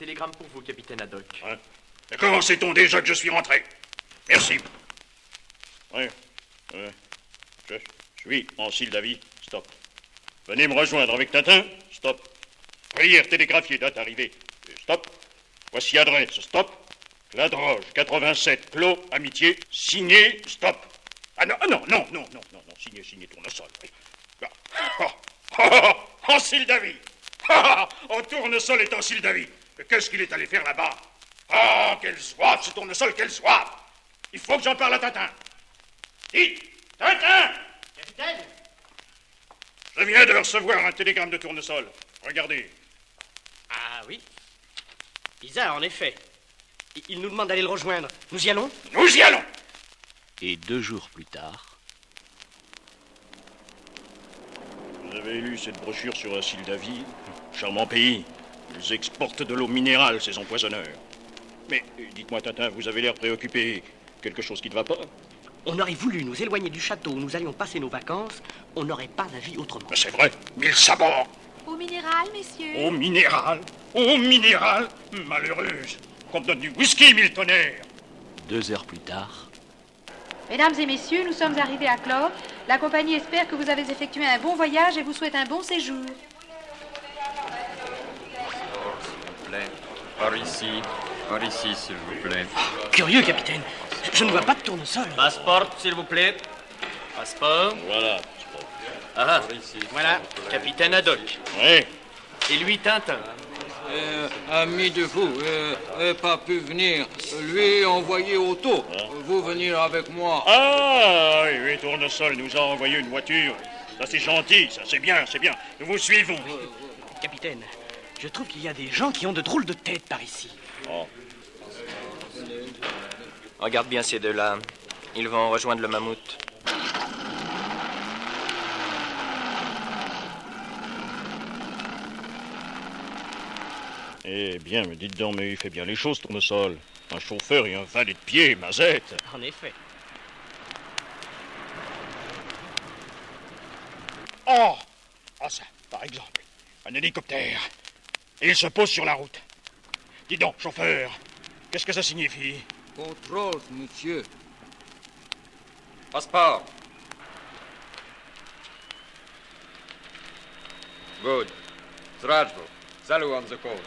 télégramme pour vous, capitaine Haddock. Ouais. Et comment sait-on déjà que je suis rentré? Merci. Oui. Je suis Ancile Davy. Stop. Venez me rejoindre avec Tintin. Stop. Prière télégraphiée, date arrivée. Stop. Voici adresse. Stop. Cladroge, 87, Clos, Amitié. Signé. Stop. Ah non, signé Tournesol. Ancile Davy. En Tournesol est Ancile Davy. Qu'est-ce qu'il est allé faire là-bas? Ah, quelle soif, ce Tournesol, quelle soif! Il faut que j'en parle à Tintin. Dites, Tintin! Capitaine! Je viens de recevoir un télégramme de Tournesol. Regardez. Ah oui. Bizarre, en effet. Il nous demande d'aller le rejoindre. Nous y allons? Nous y allons! Et 2 jours plus tard... Vous avez lu cette brochure sur Ancile Davy? Charmant pays. Ils exportent de l'eau minérale, ces empoisonneurs. Mais, dites-moi, Tintin, vous avez l'air préoccupé. Quelque chose qui ne va pas? On aurait voulu nous éloigner du château où nous allions passer nos vacances. On n'aurait pas agi autrement. C'est vrai, 1000 sabords. Eau minérale, messieurs. Eau minérale. Eau minérale. Malheureuse. Qu'on me donne du whisky, 1000 tonnerres. 2 heures plus tard... Mesdames et messieurs, nous sommes arrivés à Clove. La compagnie espère que vous avez effectué un bon voyage et vous souhaite un bon séjour. Par ici, s'il vous plaît. Curieux, capitaine. Je ne vois pas de tournesol. Passeport, s'il vous plaît. Passeport. Voilà. Ah, voilà, capitaine Haddock. Oui. Et lui, Tintin. Ami de vous, pas pu venir. Lui envoyé auto. Vous venir avec moi. Ah, oui, Tournesol nous a envoyé une voiture. Ça, c'est gentil, ça, c'est bien. Nous vous suivons. Capitaine, je trouve qu'il y a des gens qui ont de drôles de têtes par ici. Oh. Regarde bien ces deux-là. Ils vont rejoindre le mammouth. Eh bien, mais dites donc, mais il fait bien les choses, Tournesol. Un chauffeur et un valet de pied, mazette. En effet. Oh, ça, par exemple, un hélicoptère. Et il se pose sur la route. Dis donc, chauffeur, qu'est-ce que ça signifie? Contrôle, monsieur. Passeport. Good. Strajvo. Salut on the coast.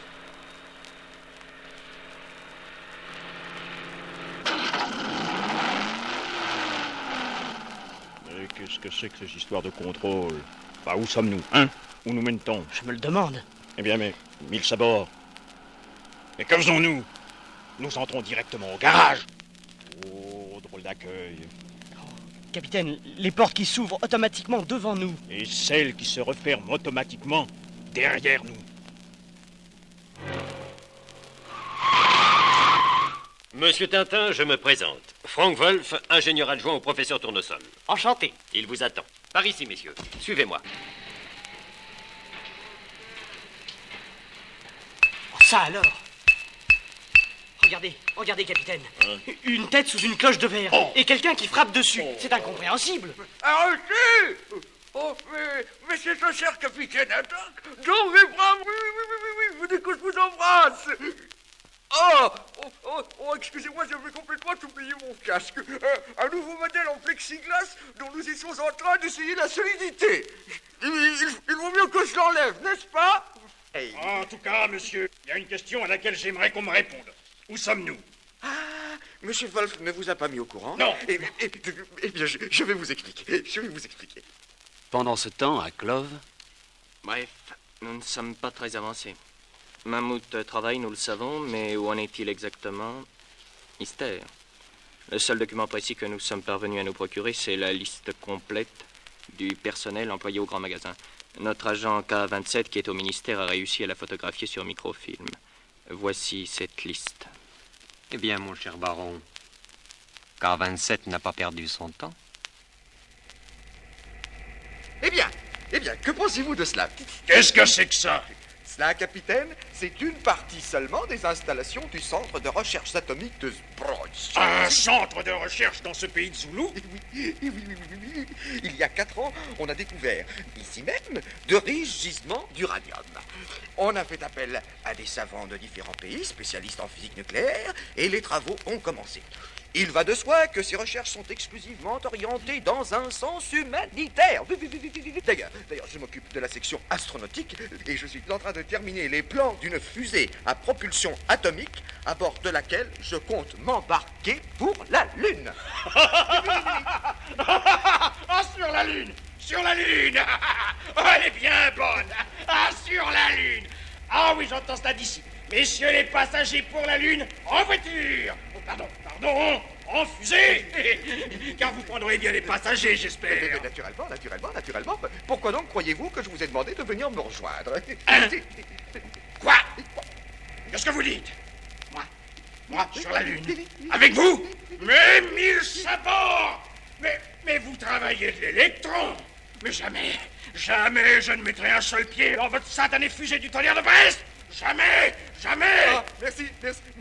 Mais qu'est-ce que c'est que cette histoire de contrôle? Bah, où sommes-nous, hein? Où nous mène-t-on? Je me le demande. Eh bien, mais 1000 sabords. Mais que faisons-nous? Nous entrons directement au garage. Oh, drôle d'accueil. Capitaine, les portes qui s'ouvrent automatiquement devant nous. Et celles qui se referment automatiquement derrière nous. Monsieur Tintin, je me présente. Frank Wolf, ingénieur adjoint au professeur Tournesol. Enchanté. Il vous attend. Par ici, messieurs. Suivez-moi. Oh, ça alors. Regardez, capitaine. Une tête sous une cloche de verre. Oh. Et quelqu'un qui frappe dessus. C'est incompréhensible. Arrêtez! Oh, mais c'est un cher capitaine Haddock. Dans mes bras, oui, venez que je vous embrasse. Excusez-moi, j'avais complètement oublié mon casque. Un nouveau modèle en plexiglas dont nous étions en train d'essayer la solidité. Il vaut mieux que je l'enlève, n'est-ce pas? En tout cas, monsieur, il y a une question à laquelle j'aimerais qu'on me réponde. Où sommes-nous? Monsieur Wolf ne vous a pas mis au courant? Non. Eh bien, je vais vous expliquer. Pendant ce temps, à Clove... Bref, nous ne sommes pas très avancés. Mammouth travaille, nous le savons, mais où en est-il exactement? Mystère. Le seul document précis que nous sommes parvenus à nous procurer, c'est la liste complète du personnel employé au grand magasin. Notre agent K27, qui est au ministère, a réussi à la photographier sur microfilm. Voici cette liste. Eh bien, mon cher baron, K27 n'a pas perdu son temps. Eh bien, que pensez-vous de cela? Qu'est-ce que c'est que ça? Cela, capitaine, c'est une partie seulement des installations du centre de recherche atomique de Zbrodj. Un centre de recherche dans ce pays de Zoulou? Oui. Il y a 4 ans, on a découvert, ici même, de riches gisements d'uranium. On a fait appel à des savants de différents pays, spécialistes en physique nucléaire, et les travaux ont commencé. Il va de soi que ces recherches sont exclusivement orientées dans un sens humanitaire. D'ailleurs, je m'occupe de la section astronautique et je suis en train de terminer les plans d'une fusée à propulsion atomique à bord de laquelle je compte m'embarquer pour la Lune. Ah, sur la Lune! Sur la Lune! Oh, elle est bien bonne! Ah, sur la Lune! Ah oui, j'entends cela d'ici. Messieurs les passagers pour la Lune, en voiture! Oh, pardon, en fusée! Car vous prendrez bien les passagers, j'espère. Naturellement. Pourquoi donc croyez-vous que je vous ai demandé de venir me rejoindre? Quoi? Qu'est-ce que vous dites? Moi, sur la Lune? Avec vous? Mais 1000 sabords! Mais vous travaillez de l'électron! Mais jamais je ne mettrai un seul pied dans votre satanée fusée du tonnerre de Brest! Jamais! Ah,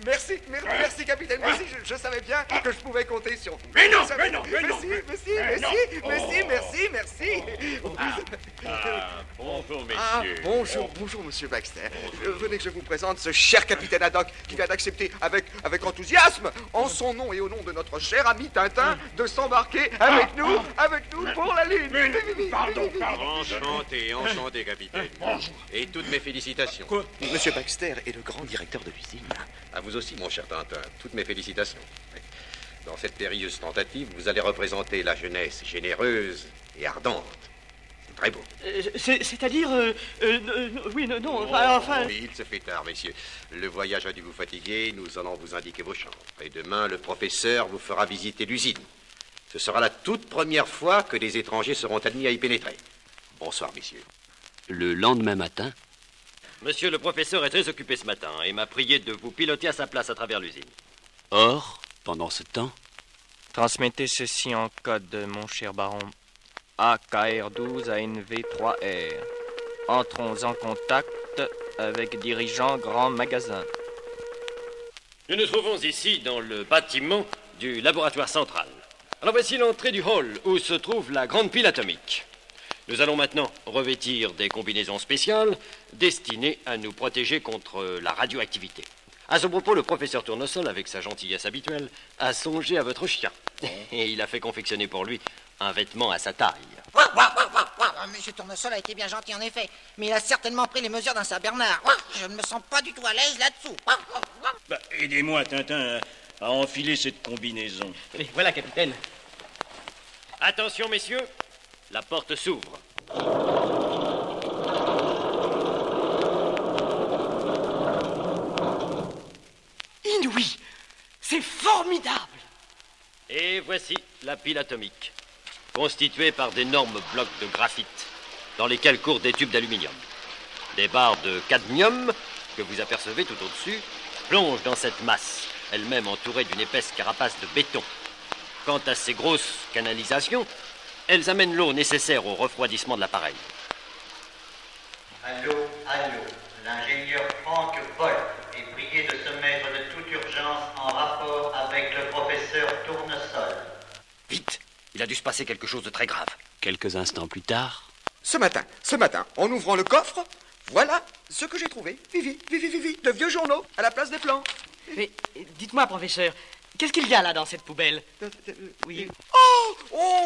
merci, capitaine. Merci, je savais bien que je pouvais compter sur vous. Mais non! Merci. Bonjour, messieurs. Bonjour, monsieur Baxter. Venez que je vous présente ce cher capitaine Haddock qui vient d'accepter avec enthousiasme, en son nom et au nom de notre cher ami Tintin, de s'embarquer avec nous pour la Lune. Pardon. Enchanté, capitaine. Bonjour. Et toutes mes félicitations. Quoi? Monsieur Baxter est le grand directeur de l'usine. À vous aussi, mon cher Tintin. Toutes mes félicitations. Dans cette périlleuse tentative, vous allez représenter la jeunesse généreuse et ardente. C'est très beau. C'est-à-dire... oui, non, enfin... Oui, il se fait tard, messieurs. Le voyage a dû vous fatiguer. Nous allons vous indiquer vos chambres. Et demain, le professeur vous fera visiter l'usine. Ce sera la toute première fois que des étrangers seront admis à y pénétrer. Bonsoir, messieurs. Le lendemain matin, Monsieur le professeur est très occupé ce matin et m'a prié de vous piloter à sa place à travers l'usine. or, pendant ce temps, Transmettez ceci en code, mon cher baron. AKR12 à NV3R. Entrons en contact avec dirigeant grand magasin. Nous nous trouvons ici dans le bâtiment du laboratoire central. Alors voici l'entrée du hall où se trouve la grande pile atomique. Nous allons maintenant revêtir des combinaisons spéciales destinées à nous protéger contre la radioactivité. À ce propos, le professeur Tournesol, avec sa gentillesse habituelle, a songé à votre chien. Et il a fait confectionner pour lui un vêtement à sa taille. Monsieur Tournesol a été bien gentil en effet, mais il a certainement pris les mesures d'un Saint-Bernard. Je ne me sens pas du tout à l'aise là-dessous. Aidez-moi, Tintin, à enfiler cette combinaison. Et voilà, capitaine. Attention, messieurs, la porte s'ouvre. Inouï! C'est formidable! Et voici la pile atomique, constituée par d'énormes blocs de graphite, dans lesquels courent des tubes d'aluminium. Des barres de cadmium, que vous apercevez tout au-dessus, plongent dans cette masse, elle-même entourée d'une épaisse carapace de béton. Quant à ces grosses canalisations, elles amènent l'eau nécessaire au refroidissement de l'appareil. Allô, l'ingénieur Frank Wolf est prié de se mettre de toute urgence en rapport avec le professeur Tournesol. Vite! Il a dû se passer quelque chose de très grave. quelques instants plus tard, Ce matin, en ouvrant le coffre, voilà ce que j'ai trouvé. Vivi, de vieux journaux à la place des plans. Mais dites-moi, professeur, qu'est-ce qu'il y a là dans cette poubelle? Oui. Oh,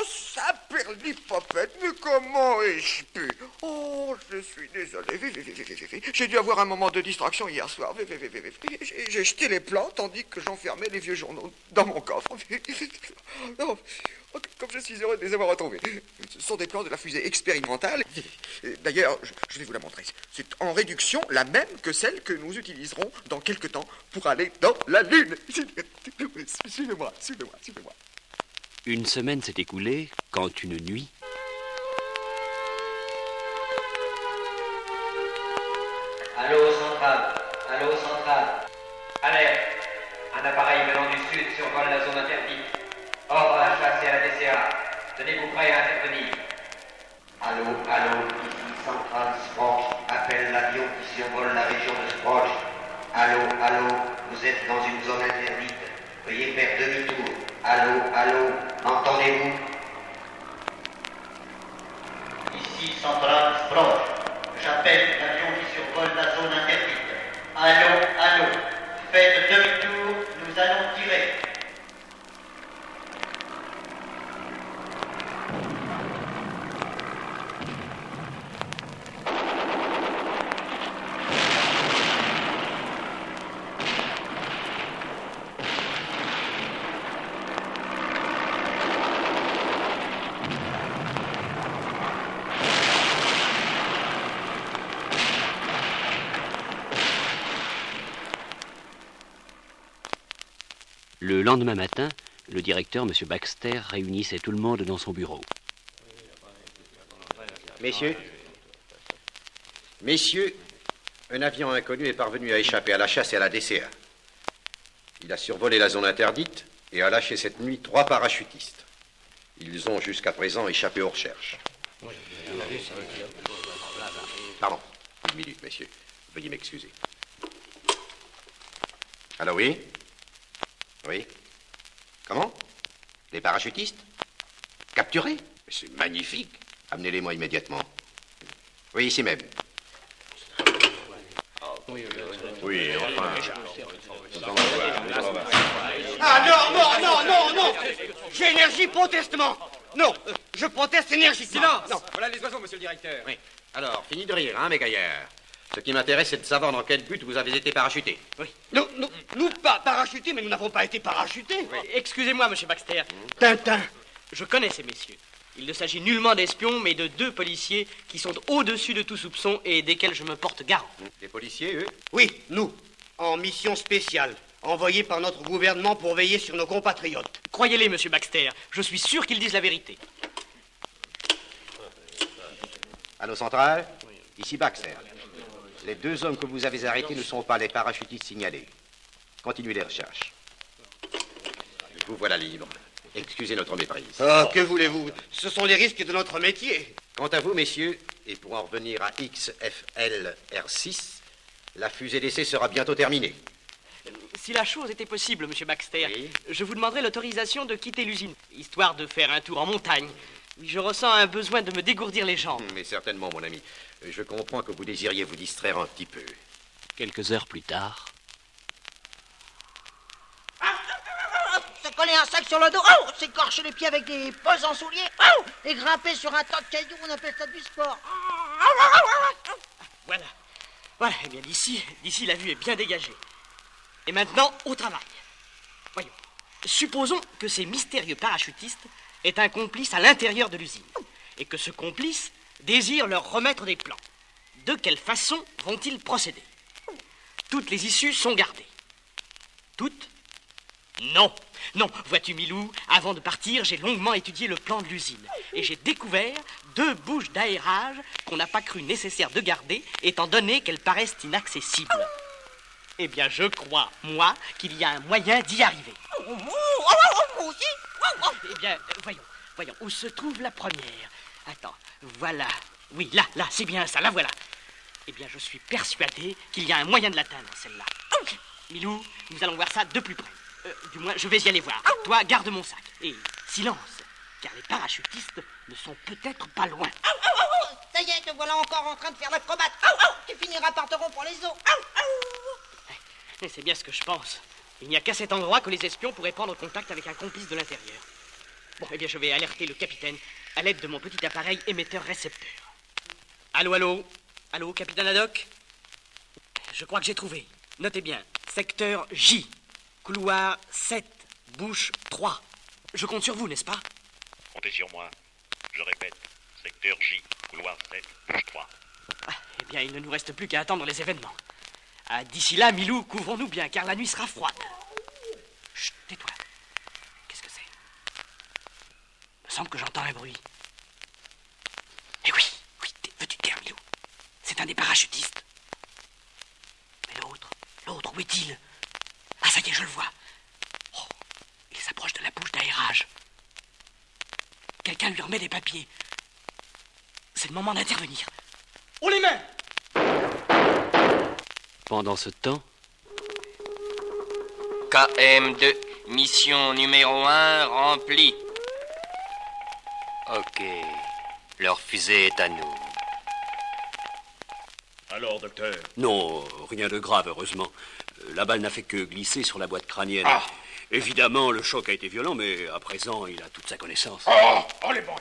saperlipopette, mais comment ai-je pu? Oh, je suis désolé. J'ai dû avoir un moment de distraction hier soir. J'ai jeté les plans tandis que j'enfermais les vieux journaux dans mon coffre. Non, comme je suis heureux de les avoir retrouvés. Ce sont des plans de la fusée expérimentale. D'ailleurs, je vais vous la montrer. C'est en réduction la même que celle que nous utiliserons dans quelque temps pour aller dans la Lune. Suivez-moi. une semaine s'est écoulée quand une nuit, Allô, centrale. Alerte. Un appareil venant du sud survole la zone interdite. Ordre à la chasse et à la DCA. Tenez-vous prêts à intervenir. Allô, ici centrale Spock. Appelle l'avion J'appelle l'avion qui survole la zone interdite. Allô, allô. Faites demi-tour, nous allons tirer. Le lendemain matin, le directeur, M. Baxter, réunissait tout le monde dans son bureau. Messieurs, un avion inconnu est parvenu à échapper à la chasse et à la DCA. Il a survolé la zone interdite et a lâché cette nuit 3 parachutistes. Ils ont jusqu'à présent échappé aux recherches. Pardon, une minute, messieurs. Veuillez m'excuser. Allô, oui? Oui. Comment? Les parachutistes? Capturés? C'est magnifique. Amenez-les-moi immédiatement. Oui, ici même. Oui, enfin... Ah non. J'ai énergie protestement. Non, je proteste énergiquement. Silence. Non. Voilà les oiseaux, monsieur le directeur. Oui. Alors, fini de rire, hein, mes gaillards. Ce qui m'intéresse, c'est de savoir dans quel but vous avez été parachutés. Oui. Nous pas parachutés, mais nous n'avons pas été parachutés. Oui. Excusez-moi, monsieur Baxter. Tintin. Je connais ces messieurs. Il ne s'agit nullement d'espions, mais de 2 policiers qui sont au-dessus de tout soupçon et desquels je me porte garant. Des policiers, eux? Oui, nous. En mission spéciale. Envoyés par notre gouvernement pour veiller sur nos compatriotes. Croyez-les, monsieur Baxter. Je suis sûr qu'ils disent la vérité. Allô, centrale? Ici Baxter. Les 2 hommes que vous avez arrêtés ne sont pas les parachutistes signalés. Continuez les recherches. Vous voilà libre. Excusez notre méprise. Oh, que voulez-vous? Ce sont les risques de notre métier. Quant à vous, messieurs, et pour en revenir à XFL-R6, la fusée d'essai sera bientôt terminée. Si la chose était possible, monsieur Baxter, oui. Je vous demanderais l'autorisation de quitter l'usine, histoire de faire un tour en montagne. Je ressens un besoin de me dégourdir les jambes. Mais certainement, mon ami. Je comprends que vous désiriez vous distraire un petit peu. Quelques heures plus tard... Se coller un sac sur le dos, oh, s'écorcher les pieds avec des poches en souliers, oh, et grimper sur un tas de cailloux, on appelle ça du sport. Voilà. Eh bien, d'ici, la vue est bien dégagée. Et maintenant, au travail. Voyons. Supposons que ces mystérieux parachutistes aient un complice à l'intérieur de l'usine, et que ce complice désire leur remettre des plans. De quelle façon vont-ils procéder? Toutes les issues sont gardées. Toutes? Non, vois-tu, Milou, avant de partir, j'ai longuement étudié le plan de l'usine et j'ai découvert 2 bouches d'aérage qu'on n'a pas cru nécessaire de garder, étant donné qu'elles paraissent inaccessibles. Eh bien, je crois, moi, qu'il y a un moyen d'y arriver. Eh bien, voyons, où se trouve la première? Attends, voilà. Oui, là, c'est bien ça, la voilà. Eh bien, je suis persuadé qu'il y a un moyen de l'atteindre, celle-là. Milou, nous allons voir ça de plus près. Du moins, je vais y aller voir. Toi, garde mon sac. Et silence, car les parachutistes ne sont peut-être pas loin. Ça y est, te voilà encore en train de faire l'acrobate. Tu finiras par te rompre les os. C'est bien ce que je pense. Il n'y a qu'à cet endroit que les espions pourraient prendre contact avec un complice de l'intérieur. Bon, eh bien, je vais alerter le capitaine à l'aide de mon petit appareil émetteur-récepteur. Allô, capitaine Haddock? Je crois que j'ai trouvé. Notez bien, secteur J. Couloir 7, bouche 3. Je compte sur vous, n'est-ce pas? Comptez sur moi. Je répète, secteur J, couloir 7, bouche 3. Eh bien, il ne nous reste plus qu'à attendre les événements. D'ici là, Milou, couvrons-nous bien, car la nuit sera froide. Chut, tais-toi. Qu'est-ce que c'est? Il me semble que j'entends un bruit. Eh oui, veux-tu te taire, Milou? C'est un des parachutistes. Mais l'autre, où est-il? Ah, ça y est, je le vois. Oh, il s'approche de la bouche d'aérage. Quelqu'un lui remet des papiers. C'est le moment d'intervenir. On les met! Pendant ce temps... KM2, mission numéro 1 remplie. Ok, leur fusée est à nous. Alors, docteur? Non, rien de grave, heureusement. La balle n'a fait que glisser sur la boîte crânienne. Ah. Évidemment, le choc a été violent, mais à présent, il a toute sa connaissance. Oh, les bandits!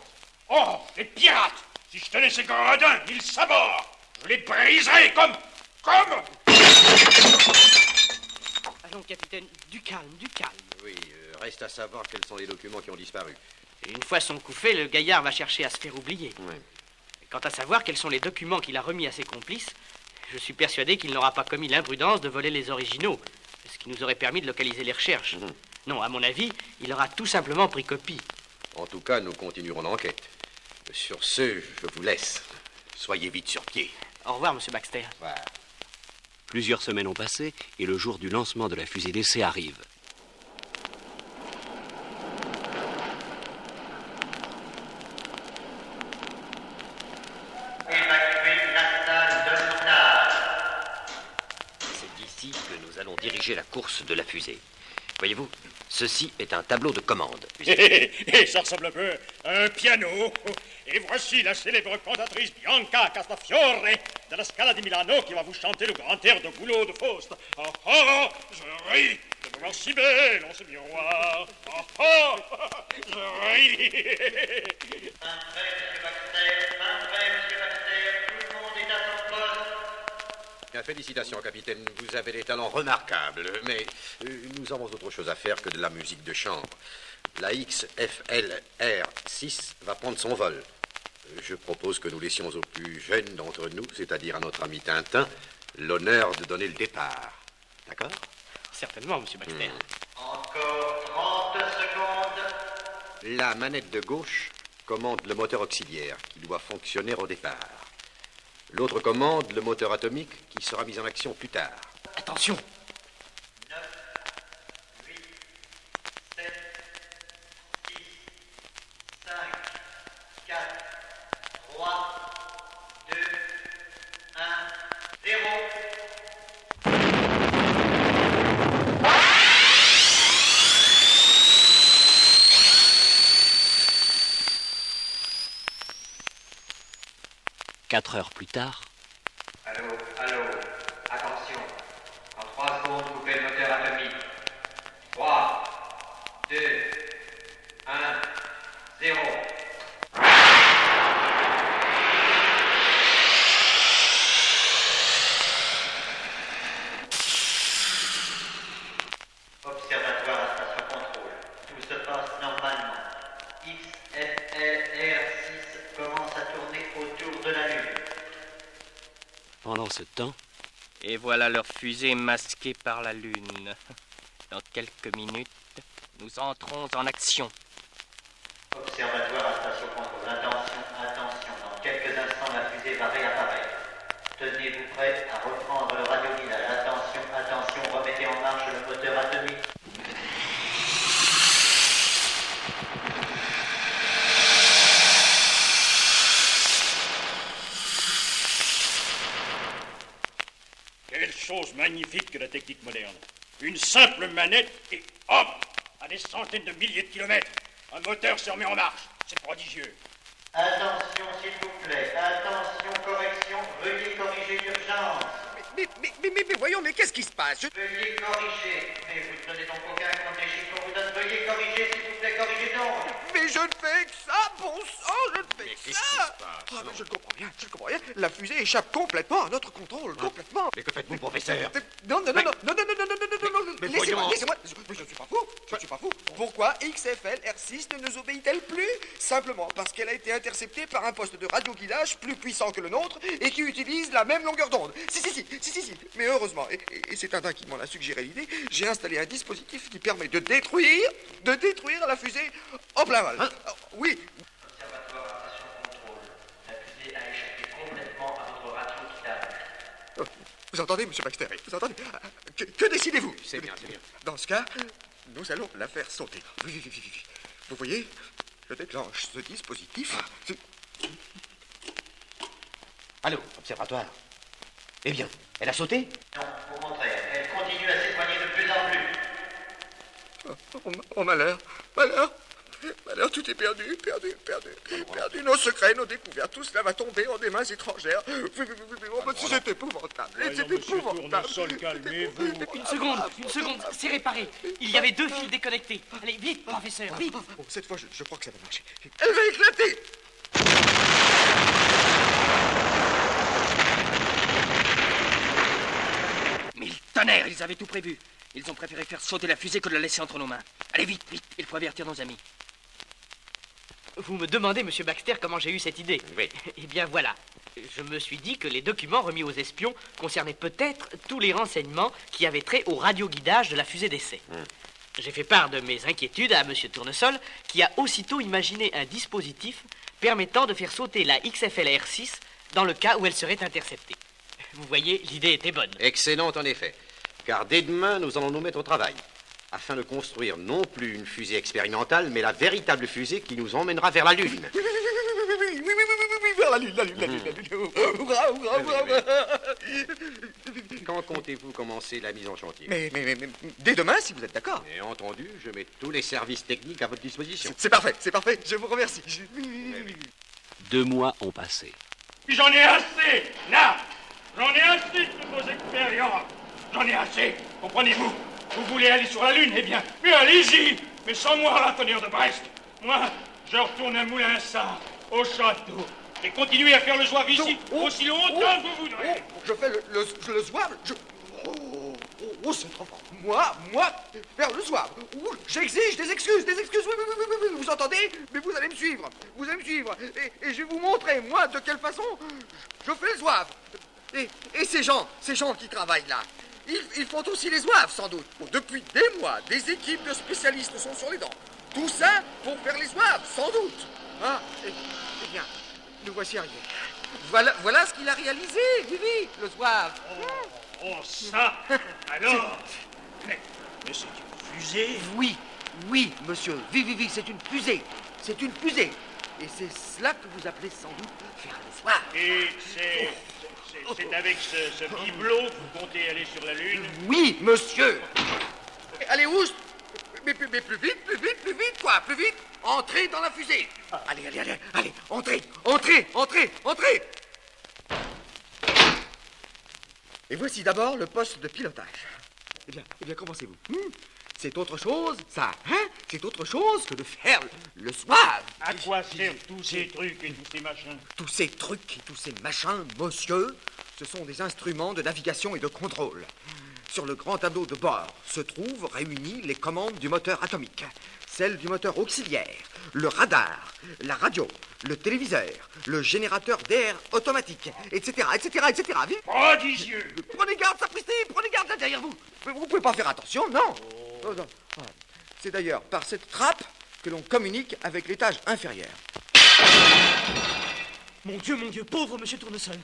Oh, les pirates! Si je tenais ces gredins, ils sabords! Je les briserais comme... Allons, capitaine, du calme, du calme. Oui, reste à savoir quels sont les documents qui ont disparu. Et une fois son coup fait, le gaillard va chercher à se faire oublier. Oui. Et quant à savoir quels sont les documents qu'il a remis à ses complices, je suis persuadé qu'il n'aura pas commis l'imprudence de voler les originaux, ce qui nous aurait permis de localiser les recherches. Non, à mon avis, il aura tout simplement pris copie. En tout cas, nous continuerons l'enquête. Sur ce, je vous laisse. Soyez vite sur pied. Au revoir, monsieur Baxter. Voilà. Plusieurs semaines ont passé et le jour du lancement de la fusée d'essai arrive. C'est d'ici que nous allons diriger la course de la fusée. Voyez-vous, ceci est un tableau de commande. Et ça ressemble un peu à un piano. Et voici la célèbre cantatrice Bianca Castafiore de la Scala di Milano qui va vous chanter le grand air de Goulot de Faust. Oh, oh, je ris de me voir si belle en ce miroir. Oh, oh, je ris. Monsieur Baxter, tout le monde est à son poste. Bien, félicitations, capitaine. Vous avez des talents remarquables, mais nous avons autre chose à faire que de la musique de chambre. La XFLR6 va prendre son vol. Je propose que nous laissions aux plus jeunes d'entre nous, c'est-à-dire à notre ami Tintin, l'honneur de donner le départ. D'accord? Certainement, monsieur Baxter. Encore 30 secondes. La manette de gauche commande le moteur auxiliaire qui doit fonctionner au départ. L'autre commande le moteur atomique qui sera mis en action plus tard. Attention! 9, 8, 7, 6, 5, 4, 3, 2, 1, 0. Quatre heures plus tard. Allô, allô, attention. En 3 secondes, coupez le moteur atomique. 3, 2, 1, 0. Observatoire à station contrôle. Tout se passe normalement. XFLR6 commence à tourner autour de la Lune. Pendant ce temps, Et voilà leur fusée masquée par la Lune. Dans quelques minutes, nous entrons en action. Observatoire à station contrôle. Attention, attention. Dans quelques instants, la fusée va réapparaître. Tenez-vous prêts à reprendre le radioguidage. Attention, attention. Remettez en marche le moteur atomique. Quelle chose magnifique que la technique moderne. Une simple manette et hop, à des centaines de milliers de kilomètres, un moteur se remet en marche. C'est prodigieux. Attention, s'il vous plaît. Attention, correction. Veuillez corriger d'urgence. Mais voyons, mais qu'est-ce qui se passe? Veuillez corriger. Mais vous ne donnez donc aucun compte des chiffres qu'on vous donne. Veuillez corriger, s'il vous plaît. Corrigez donc. Mais je ne fais que ça, bon sang, je ne fais Mais que qu'est-ce qui ça! se passe? Ah, mais je ne comprends rien, je ne comprends rien. La fusée échappe complètement à notre contrôle, complètement. Mais que faites-vous, professeur? Non, non, non, non, non, non, non, non, non, non, non, mais laissez-moi, voyons. laissez-moi. Je ne suis pas fou, je ne suis pas fou. Pourquoi XFL R6 ne nous obéit-elle plus? Simplement parce qu'elle a été interceptée par un poste de radioguidage plus puissant que le nôtre et qui utilise la même longueur d'onde. Si. Mais heureusement, et c'est Tintin qui m'en a suggéré l'idée, j'ai installé un dispositif qui permet de détruire la fusée en plein vol. Oui. Observatoire à station contrôle. La fusée a échappé complètement à votre radioguidage. Vous entendez, monsieur Baxter? Vous entendez? Que décidez-vous? C'est bien, c'est bien. Dans ce cas, nous allons la faire sauter. Oui. Vous voyez, je déclenche ce dispositif. Allô, observatoire. Eh bien, elle a sauté? Non, au contraire, elle continue à s'éloigner de plus en plus. Oh, malheur. Alors tout est perdu. Nos secrets, nos découvertes, tout cela va tomber en des mains étrangères. C'est épouvantable. C'est épouvantable. Calmez-vous. Une seconde, c'est réparé. Il y avait 2 fils déconnectés. Allez, vite, professeur, vite. Oh, cette fois, je crois que ça va marcher. Elle va éclater. Mille tonnerres, ils avaient tout prévu. Ils ont préféré faire sauter la fusée que de la laisser entre nos mains. Allez, vite, il faut avertir nos amis. Vous me demandez, monsieur Baxter, comment j'ai eu cette idée? Oui. Eh bien, voilà. Je me suis dit que les documents remis aux espions concernaient peut-être tous les renseignements qui avaient trait au radioguidage de la fusée d'essai. J'ai fait part de mes inquiétudes à monsieur Tournesol, qui a aussitôt imaginé un dispositif permettant de faire sauter la XFLR-6 dans le cas où elle serait interceptée. Vous voyez, l'idée était bonne. Excellente en effet. Car dès demain, nous allons nous mettre au travail, afin de construire non plus une fusée expérimentale, mais la véritable fusée qui nous emmènera vers la Lune. Oui, vers la Lune. Quand comptez-vous commencer la mise en chantier? Mais dès demain, si vous êtes d'accord. Et entendu, je mets tous les services techniques à votre disposition. C'est parfait, je vous remercie. 2 mois ont passé. J'en ai assez, là. J'en ai assez de vos expériences. J'en ai assez, comprenez-vous? Vous voulez aller sur la Lune, eh bien, mais allez-y. Mais sans moi, la tonnerre de Brest. Moi, je retourne à Moulinsart, au château, et continuer à faire le zouave ici aussi longtemps que vous voudrez. Je fais le zouave. C'est trop fort. Moi, faire le zouave. J'exige des excuses. Oui, vous entendez? Mais vous allez me suivre. Et je vais vous montrer, moi, de quelle façon je fais le zouave. Et ces gens qui travaillent là, ils font aussi les zouaves, sans doute. Depuis des mois, des équipes de spécialistes sont sur les dents. Tout ça pour faire les zouaves, sans doute. Eh bien, nous voici arrivés. Voilà ce qu'il a réalisé, Vivi, le zouave. Oh, ça. Alors. Mais c'est une fusée. Oui, monsieur. Vivi, c'est une fusée. Et c'est cela que vous appelez sans doute faire le zouave. Et c'est avec ce bibelot que vous comptez aller sur la Lune? Oui, monsieur. Allez, oust. Mais plus vite, quoi. Plus vite. Entrez dans la fusée. Allez, entrez. Et voici d'abord le poste de pilotage. Eh bien, commencez-vous. C'est autre chose, ça, hein? C'est autre chose que de faire le zouave. À quoi servent tous ces trucs et tous ces machins? Tous ces trucs et tous ces machins, monsieur, ce sont des instruments de navigation et de contrôle. Sur le grand tableau de bord se trouvent réunies les commandes du moteur atomique, celles du moteur auxiliaire, le radar, la radio, le téléviseur, le générateur d'air automatique, etc. Vite. Prodigieux. Prenez garde, sapristi, prenez garde là derrière vous. Vous pouvez pas faire attention, non. Non. C'est d'ailleurs par cette trappe que l'on communique avec l'étage inférieur. Mon Dieu, pauvre monsieur Tournesol.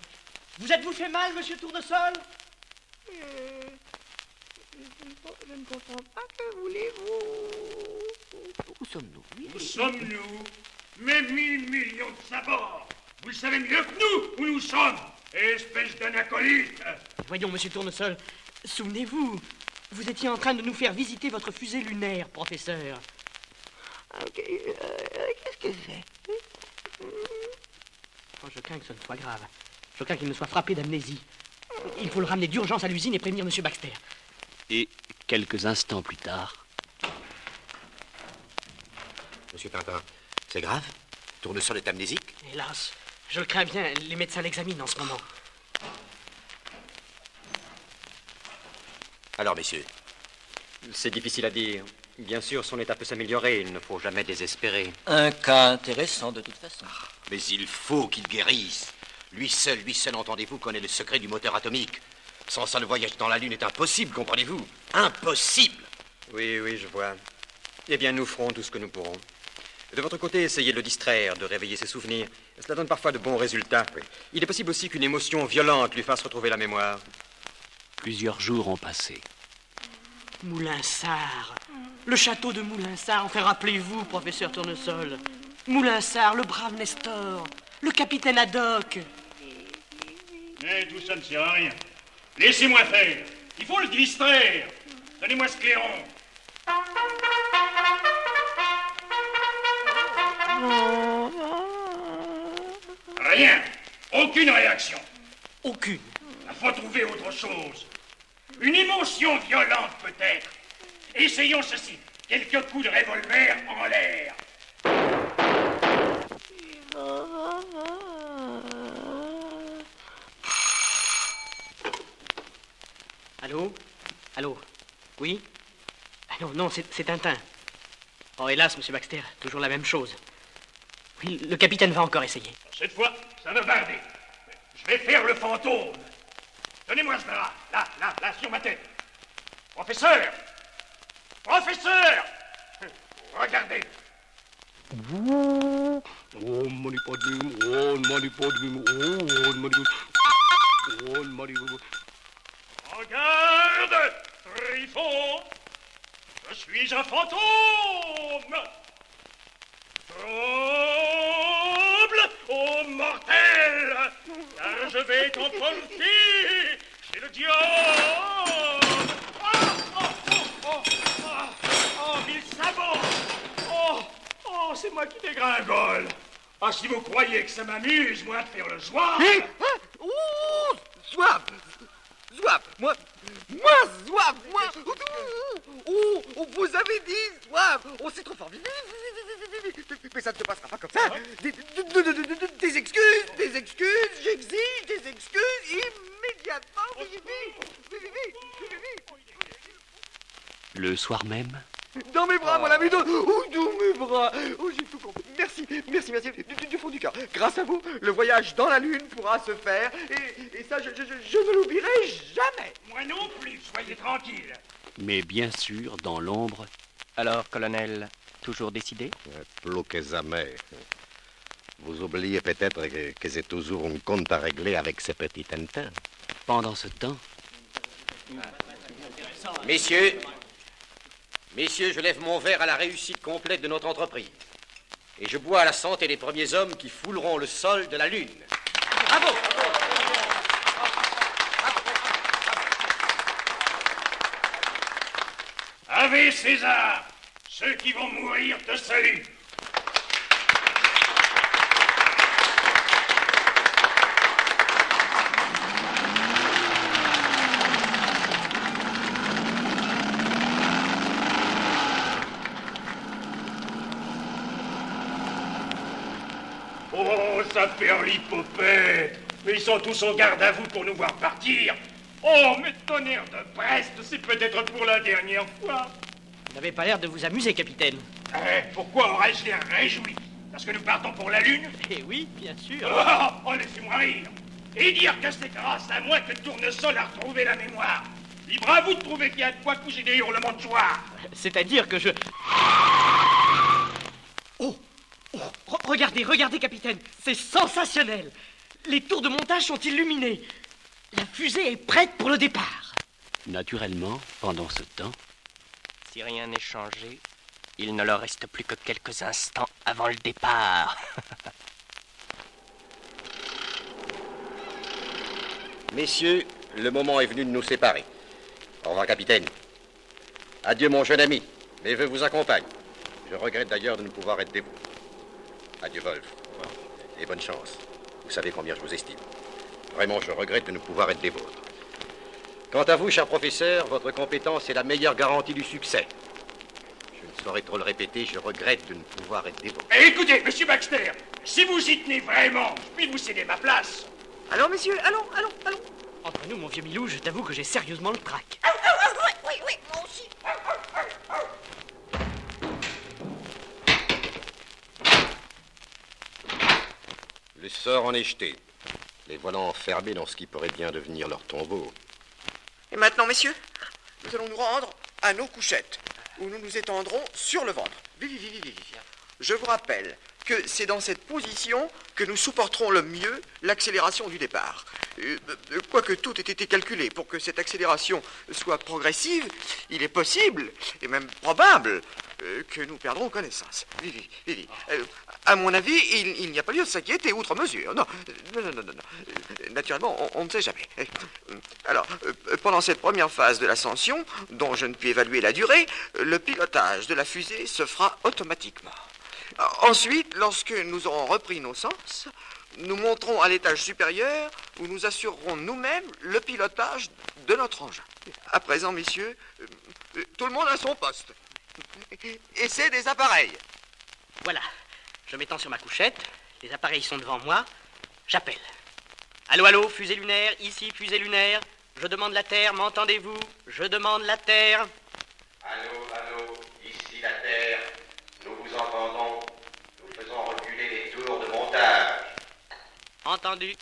Vous êtes-vous fait mal, monsieur Tournesol? Je ne comprends pas, que voulez-vous? Où sommes-nous? Où sommes-nous? Mais 1000 millions de sabords. Vous le savez mieux que nous où nous sommes, espèce d'anacolite. Voyons, monsieur Tournesol, souvenez-vous, vous étiez en train de nous faire visiter votre fusée lunaire, professeur. Qu'est-ce que c'est? Oh, je crains que ce ne soit grave. Je crains qu'il ne soit frappé d'amnésie. Il faut le ramener d'urgence à l'usine et prévenir monsieur Baxter. Et quelques instants plus tard... Monsieur Tintin, c'est grave? Tournesol est amnésique? Hélas, je le crains bien. Les médecins l'examinent en ce moment. Alors, messieurs? C'est difficile à dire. Bien sûr, son état peut s'améliorer. Il ne faut jamais désespérer. Un cas intéressant, de toute façon. Mais il faut qu'il guérisse. Lui seul, entendez-vous, connaît le secret du moteur atomique. Sans ça, le voyage dans la Lune est impossible, comprenez-vous? Impossible! Oui, je vois. Eh bien, nous ferons tout ce que nous pourrons. De votre côté, essayez de le distraire, de réveiller ses souvenirs. Cela donne parfois de bons résultats. Oui. Il est possible aussi qu'une émotion violente lui fasse retrouver la mémoire. Plusieurs jours ont passé. Moulinsart. Le château de Moulinsart. Enfin, rappelez-vous, professeur Tournesol. Moulinsart, le brave Nestor. Le capitaine Haddock. Mais tout ça ne sert à rien. Laissez-moi faire. Il faut le distraire. Donnez-moi ce clairon. Rien. Aucune réaction. Aucune. Il faut trouver autre chose. Une émotion violente, peut-être. Essayons ceci. Quelques coups de revolver en l'air. Allô? Allô? Oui? Ah non, non, c'est Tintin. Oh, hélas, monsieur Baxter, toujours la même chose. Oui, le capitaine va encore essayer. Cette fois, ça va barder. Je vais faire le fantôme. Donnez-moi ce drap. Là, sur ma tête. Professeur! Professeur! Regardez. Regarde, Trifon. Je suis un fantôme. Tremble, ô mortel, car je vais t'emporter chez le diable. Oh, mille sabots. Oh, c'est moi qui dégringole. Ah, si vous croyez que ça m'amuse, moi, de faire le zouave. Zouave. Moi, zouave, moi. Oh, vous avez dit zouave. Oh, c'est trop fort. Mais ça ne se passera pas comme ça. Des excuses. J'exige des excuses immédiatement. Le soir même, Dans mes bras, mon ami, dans mes bras. Oh, j'ai tout compris. Merci, du fond du cœur. Grâce à vous, le voyage dans la Lune pourra se faire. Et ça, je ne l'oublierai jamais. Moi non plus, soyez tranquille. mais bien sûr dans l'ombre. Alors, colonel, toujours décidé? Plus que jamais. Vous oubliez peut-être que j'ai toujours un compte à régler avec ce petit Tintin. Pendant ce temps... Messieurs, je lève mon verre à la réussite complète de notre entreprise. Et je bois à la santé des premiers hommes qui fouleront le sol de la Lune. Bravo! Ave César, ceux qui vont mourir te saluent. Oh, ça perlipopette! Mais ils sont tous en garde à vous pour nous voir partir. Oh, mais tonnerre de Brest, c'est peut-être pour la dernière fois. Vous n'avez pas l'air de vous amuser, capitaine. Pourquoi aurais-je l'air réjoui? Parce que nous partons pour la Lune? Eh oui, bien sûr. Oh, laissez-moi rire. Et dire que c'est grâce à moi que Tournesol a retrouvé la mémoire. Libre à vous de trouver qu'il y a de quoi coucher des hurlements de joie. C'est-à-dire que je... Regardez, capitaine. C'est sensationnel. Les tours de montage sont illuminées. La fusée est prête pour le départ. Naturellement, pendant ce temps... Si rien n'est changé, il ne leur reste plus que quelques instants avant le départ. Messieurs, le moment est venu de nous séparer. Au revoir, capitaine. Adieu, mon jeune ami. Mes vœux vous accompagnent. Je regrette d'ailleurs de ne pouvoir être dévoué. Adieu, Wolf. Et bonne chance. Vous savez combien je vous estime. Vraiment, je regrette de ne pouvoir être des vôtres. Quant à vous, cher professeur, votre compétence est la meilleure garantie du succès. Je ne saurais trop le répéter, je regrette de ne pouvoir être des vôtres. Écoutez, monsieur Baxter, si vous y tenez vraiment, je puis vous céder ma place. Alors, messieurs, allons. Entre nous, mon vieux Milou, je t'avoue que j'ai sérieusement le trac. Oui, moi aussi. Le sort en est jeté. Les voilà enfermés dans ce qui pourrait bien devenir leur tombeau. Et maintenant, messieurs, nous allons nous rendre à nos couchettes, où nous nous étendrons sur le ventre. Je vous rappelle que c'est dans cette position que nous supporterons le mieux l'accélération du départ. Quoique tout ait été calculé pour que cette accélération soit progressive, il est possible, et même probable, que nous perdrons connaissance. À mon avis, il n'y a pas lieu de s'inquiéter outre mesure. Non. Naturellement, on ne sait jamais. Alors, pendant cette première phase de l'ascension, dont je ne puis évaluer la durée, le pilotage de la fusée se fera automatiquement. Ensuite, lorsque nous aurons repris nos sens, nous monterons à l'étage supérieur où nous assurerons nous-mêmes le pilotage de notre engin. À présent, messieurs, tout le monde à son poste. Et c'est des appareils. Voilà. Je m'étends sur ma couchette. Les appareils sont devant moi. J'appelle. Allô, allô, fusée lunaire, ici fusée lunaire. Je demande la Terre, m'entendez-vous? Je demande la Terre. Allô, allô, ici la Terre. Nous vous entendons. Nous faisons reculer les tours de montage. Entendu.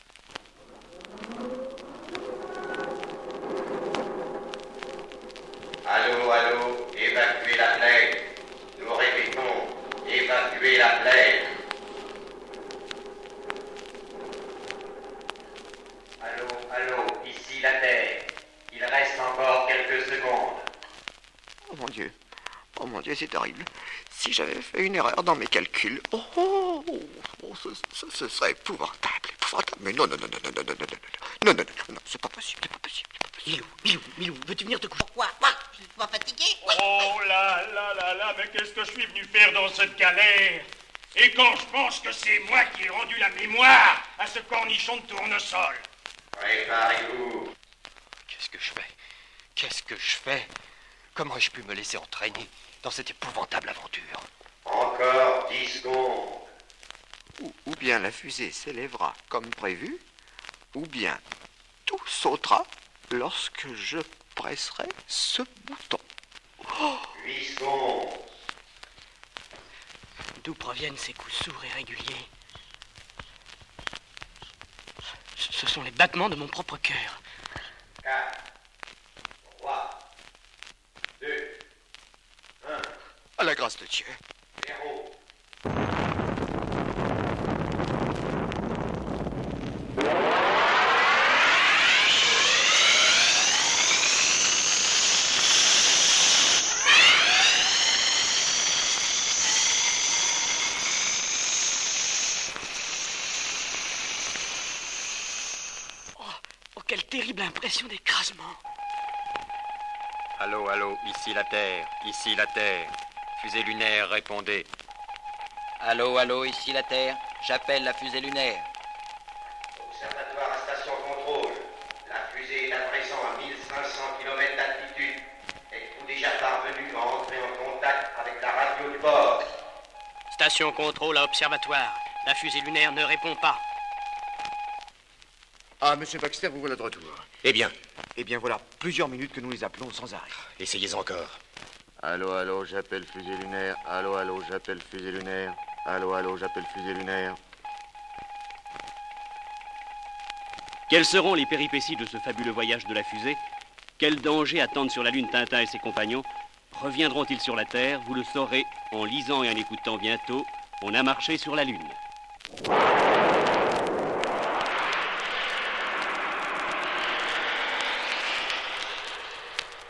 Allô, allô, évacuez la plaine. Nous répétons, évacuez la plaine. Allô, allô, ici la Terre. Il reste encore quelques secondes. Oh mon Dieu, c'est horrible. Si j'avais fait une erreur dans mes calculs, ce serait épouvantable. Mais non, c'est pas possible. Milou, veux-tu venir te coucher? Pourquoi? Je suis pas fatigué? Oh là, mais qu'est-ce que je suis venu faire dans cette galère? Et quand je pense que c'est moi qui ai rendu la mémoire à ce cornichon de tournesol. Préparez-vous. Qu'est-ce que je fais? Comment ai-je pu me laisser entraîner dans cette épouvantable aventure? Encore 10 secondes. Ou bien la fusée s'élèvera comme prévu, ou bien tout sautera lorsque je presserai ce bouton. 8 secondes. D'où proviennent ces coups sourds et réguliers? Ce sont les battements de mon propre cœur. 4, 3, 2, 1. À la grâce de Dieu. 0. Quelle terrible impression d'écrasement. Allô, allô, ici la Terre, Fusée lunaire, répondez. Allô, allô, ici la Terre. J'appelle la fusée lunaire. Observatoire à station contrôle. La fusée est à présent à 1500 km d'altitude. Êtes-vous déjà parvenu à entrer en contact avec la radio du bord? Station contrôle à observatoire. La fusée lunaire ne répond pas. Ah, monsieur Baxter, vous voilà de retour. Eh bien, voilà plusieurs minutes que nous les appelons sans arrêt. essayez encore. Allô, allô, j'appelle fusée lunaire. Allô, allô, j'appelle fusée lunaire. Allô, allô, j'appelle fusée lunaire. Quelles seront les péripéties de ce fabuleux voyage de la fusée? Quels dangers attendent sur la Lune Tintin et ses compagnons? Reviendront-ils sur la Terre? Vous le saurez en lisant et en écoutant bientôt. On a marché sur la Lune.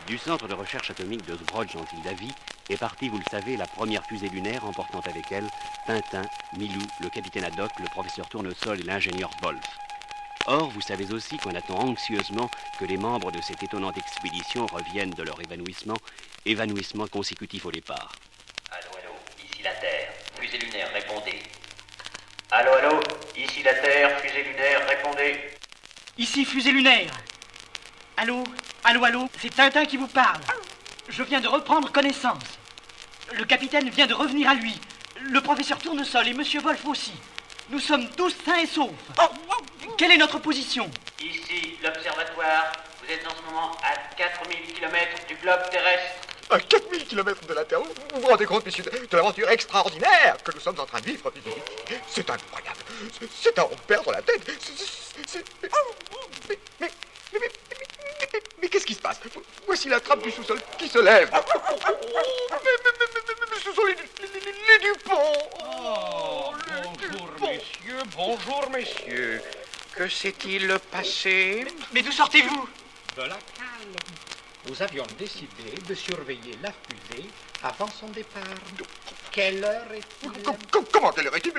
Du centre de recherche atomique de Zbrodj en île Davy est partie, vous le savez, la première fusée lunaire emportant avec elle Tintin, Milou, le capitaine Haddock, le professeur Tournesol et l'ingénieur Wolf. Or, vous savez aussi qu'on attend anxieusement que les membres de cette étonnante expédition reviennent de leur évanouissement consécutif au départ. Allô, allô, ici la Terre, fusée lunaire, répondez. Allô, allô, ici la Terre, fusée lunaire, répondez. Ici fusée lunaire. Allô, allô, allô, c'est Tintin qui vous parle. Je viens de reprendre connaissance. Le capitaine vient de revenir à lui. Le professeur Tournesol et monsieur Wolf aussi. Nous sommes tous sains et saufs. Quelle est notre position? Ici l'observatoire. Vous êtes en ce moment à 4000 km du globe terrestre. À 4000 km de la Terre, vous vous rendez compte, messieurs, de l'aventure extraordinaire que nous sommes en train de vivre? C'est incroyable. C'est à en perdre la tête. Mais qu'est-ce qui se passe? Voici la trappe du sous-sol qui se lève. Mais ce sont les Dupont. Bonjour, messieurs. Que s'est-il passé? Mais d'où sortez-vous? De la calme. Nous avions décidé de surveiller la fusée avant son départ. Quelle heure est-il? Comment quelle heure est-il?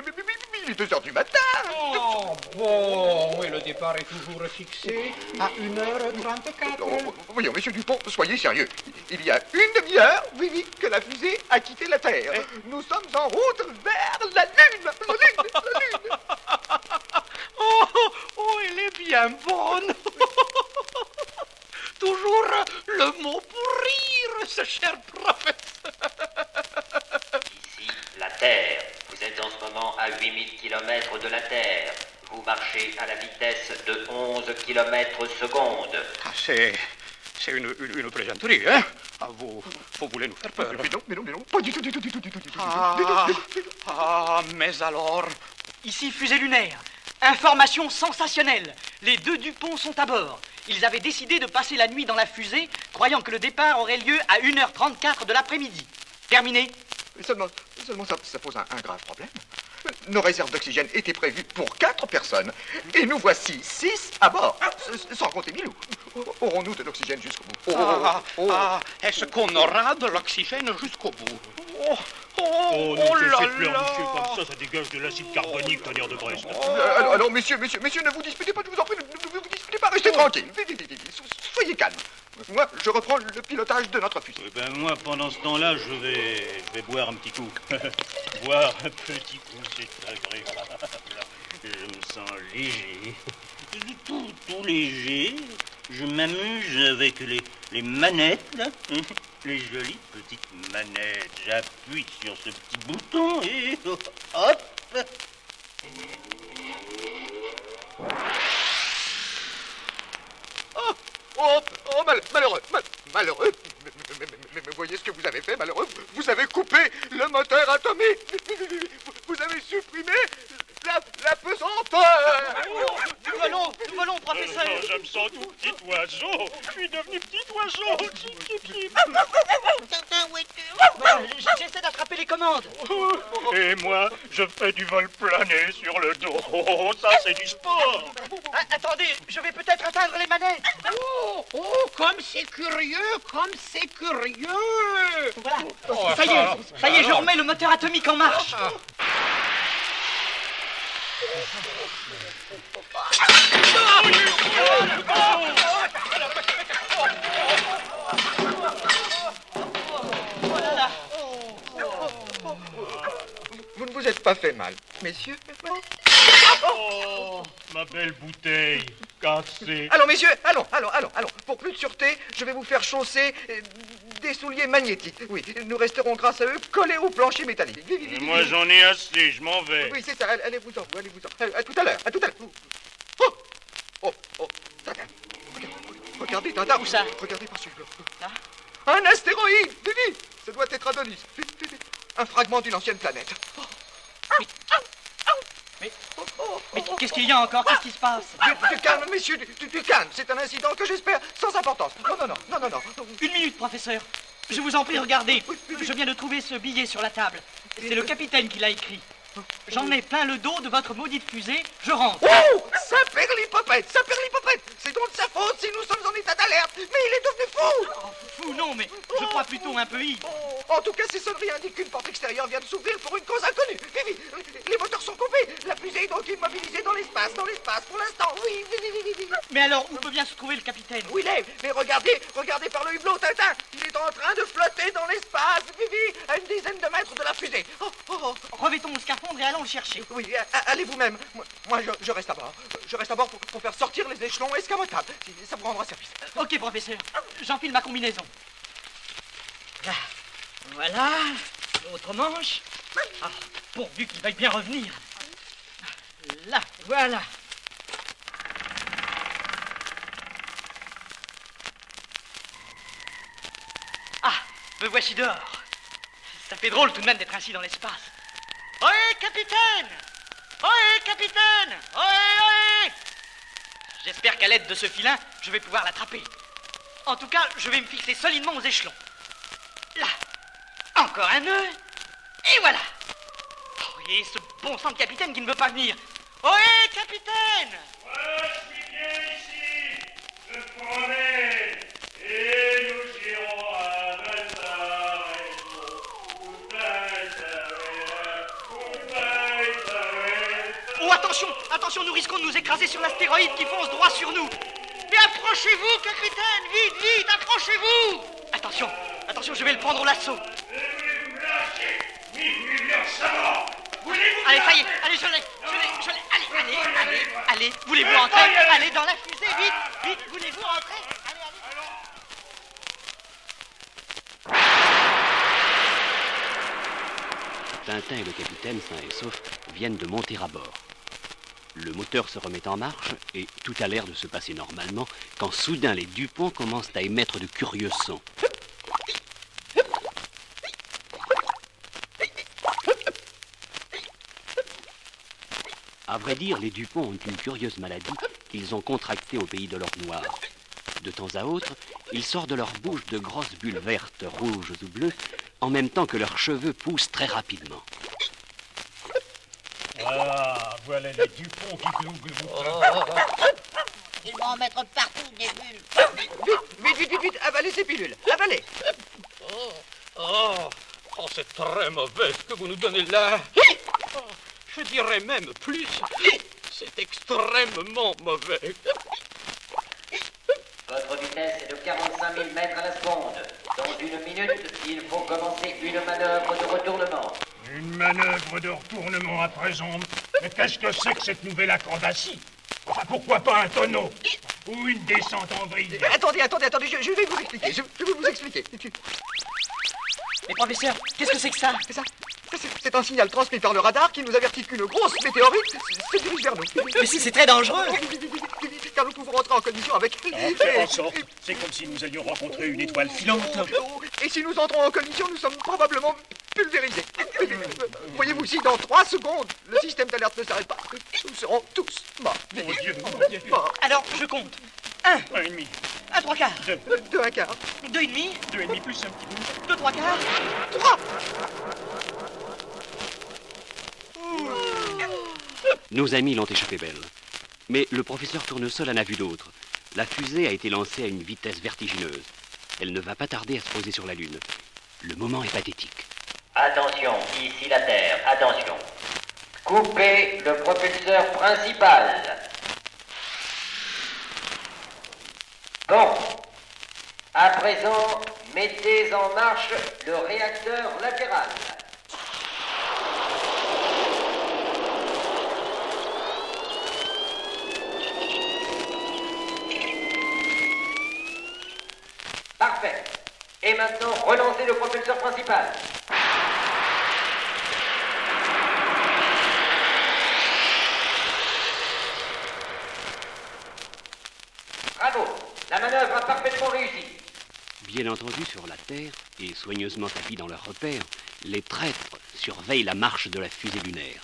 il est 2 heures du matin. Oh, bon, et le départ est toujours fixé à 1h34. Oh, voyons, monsieur Dupont, soyez sérieux. Il y a une demi-heure, oui, que la fusée a quitté la Terre. Nous sommes en route vers la Lune. La Lune. Oh, elle est bien bonne. Toujours le mot pour rire, ce cher professeur. Ici, la Terre. Vous êtes en ce moment à 8000 km de la Terre. Vous marchez à la vitesse de 11 km secondes. Ah, c'est une plaisanterie, hein? Ah, vous voulez nous faire peur. Mais non, pas du tout. Mais alors... Ici, fusée lunaire. Information sensationnelle. Les 2 Dupont sont à bord. Ils avaient décidé de passer la nuit dans la fusée, croyant que le départ aurait lieu à 1h34 de l'après-midi. Terminé. Seulement ça pose un grave problème. Nos réserves d'oxygène étaient prévues pour 4 personnes. Et nous voici 6 à bord. Sans compter Milou. Aurons-nous de l'oxygène jusqu'au bout? Est-ce qu'on aura de l'oxygène jusqu'au bout? Oh, ne cessez de pleurnicher comme ça dégage de l'acide carbonique, tonnerre de Brest. Alors, messieurs, ne vous disputez pas, je vous en prie, ne vous disputez pas, restez tranquille. Vite, soyez calme. Moi, je reprends le pilotage de notre fusée. Moi, pendant ce temps-là, je vais boire un petit coup. Boire un petit coup, c'est agréable. Je me sens léger. Tout léger. Je m'amuse avec les manettes, là. Les jolies petites manettes. J'appuie sur ce petit bouton et hop. Oh, malheureux. Mais voyez ce que vous avez fait, malheureux. Vous avez coupé le moteur atomique. Vous avez supprimé la pesanteur. Nous volons, professeur. Je me sens tout petit oiseau. Je suis devenu petit oiseau. J'essaie d'attraper les commandes. Et moi, je fais du vol plané sur le dos. Oh, ça, c'est du sport. Attendez, je vais peut-être atteindre les manettes. Comme c'est curieux. Voilà. Ça y est, je remets le moteur atomique en marche. Vous ne vous êtes pas fait mal, messieurs? Oh, ma belle bouteille cassée. Allons, messieurs, allons. Pour plus de sûreté, je vais vous faire chausser des souliers magnétiques. Oui, nous resterons grâce à eux collés au plancher métallique. Moi, j'en ai assez, je m'en vais. Oui, c'est ça, allez-vous-en. À tout à l'heure. Oh, Tintin. Regardez, Tintin. Où ça? Regardez par-dessus. Un astéroïde. Vite, ça doit être Adonis. Vite. Un fragment d'une ancienne planète. Mais qu'est-ce qu'il y a encore? Qu'est-ce qui se passe? Du calme, messieurs, du calme. C'est un incident que j'espère sans importance. Non. 1 minute, professeur. Je vous en prie, regardez. Je viens de trouver ce billet sur la table. C'est le capitaine qui l'a écrit. J'en ai plein le dos de votre maudite fusée. Je rentre. Oh, Saint-Père-Lipopette. C'est donc de sa faute si nous sommes en état d'alerte. Mais il est devenu fou. Fou, non, mais je crois plutôt un peu ivre. En tout cas, ces sonneries indiquent qu'une porte extérieure vient de s'ouvrir pour une cause inconnue. Vivi, les moteurs sont coupés. La fusée est donc immobilisée dans l'espace, pour l'instant. Oui. Mais alors, où peut bien se trouver le capitaine? Où il est? Mais regardez par le hublot, Tintin. Il est en train de flotter dans l'espace, Vivi, à une dizaine de mètres de la fusée. Revêtons le scaphandre et allons le chercher. Oui, allez vous-même. Moi, je reste à bord. Je reste à bord pour faire sortir les échelons escamotables. Ça vous rendra service. Ok, professeur. J'enfile ma combinaison. Là. Voilà. L'autre manche. Ah, pourvu qu'il veuille bien revenir. Là, voilà. Ah, me voici dehors. Ça fait drôle tout de même d'être ainsi dans l'espace. Ohé, capitaine! Ohé, capitaine! Ohé! J'espère qu'à l'aide de ce filin, je vais pouvoir l'attraper. En tout cas, je vais me fixer solidement aux échelons. Là. Encore un nœud. Et voilà. Oh, et ce bon sang de capitaine qui ne veut pas venir. Ohé, capitaine! Ouais, je suis bien ici. Je te promets. Et nous irons à Valparaiso. astéroïde qui fonce droit sur nous. Mais approchez-vous, capitaine! Vite, vite, approchez-vous! Attention, attention, je vais le prendre au lasso. Allez, ça y est, allez, je l'ai. Allez, voulez-vous entrer? Allez dans la fusée, vite, vite, voulez-vous entrer? Tintin et le capitaine, sains et saufs, viennent de monter à bord. Le moteur se remet en marche et tout a l'air de se passer normalement quand soudain les Dupont commencent à émettre de curieux sons. À vrai dire, les Dupont ont une curieuse maladie qu'ils ont contractée au pays de l'or noir. De temps à autre, il sort de leur bouche de grosses bulles vertes, rouges ou bleues, en même temps que leurs cheveux poussent très rapidement. Ah, voilà les Dupont qui glouglent. Ils vont en mettre partout des bulles. Vite, avalez ces pilules, avalez. C'est très mauvais ce que vous nous donnez là. Je dirais même plus. C'est extrêmement mauvais. Votre vitesse est de 45 000 mètres à la seconde. Dans une minute, il faut commencer une manœuvre de retournement. Une manœuvre de retournement à présent. Mais qu'est-ce que c'est que cette nouvelle acrobatie? Enfin, pourquoi pas un tonneau? Ou une descente en vrille? Attendez, je vais vous expliquer, je vais vous expliquer. Mais professeur, qu'est-ce que c'est que ça? C'est un signal transmis par le radar qui nous avertit qu'une grosse météorite se dirige vers nous. Mais c'est très dangereux. Vite, car nous pouvons rentrer en collision avec... En sorte, c'est comme si nous allions rencontrer une étoile filante. Et si nous entrons en collision, nous sommes probablement pulvérisés. Voyez-vous, si dans 3 secondes, le système d'alerte ne s'arrête pas, nous serons tous morts. Mon Dieu, morts. Alors, je compte. 1. 1,5. 1 3 quarts. 2 1 quart. 2,5. 2,5 plus un petit peu. 2 3 quarts. 3. Nos amis l'ont échappé belle. Mais le professeur Tournesol en a vu d'autres. La fusée a été lancée à une vitesse vertigineuse. Elle ne va pas tarder à se poser sur la Lune. Le moment est pathétique. Attention, ici la Terre, attention. Coupez le propulseur principal. Bon. À présent, mettez en marche le réacteur latéral. Parfait. Et maintenant, relancez le propulseur principal. Bravo. La manœuvre a parfaitement réussi. Bien entendu, sur la Terre, et soigneusement tapis dans leurs repères, les traîtres surveillent la marche de la fusée lunaire.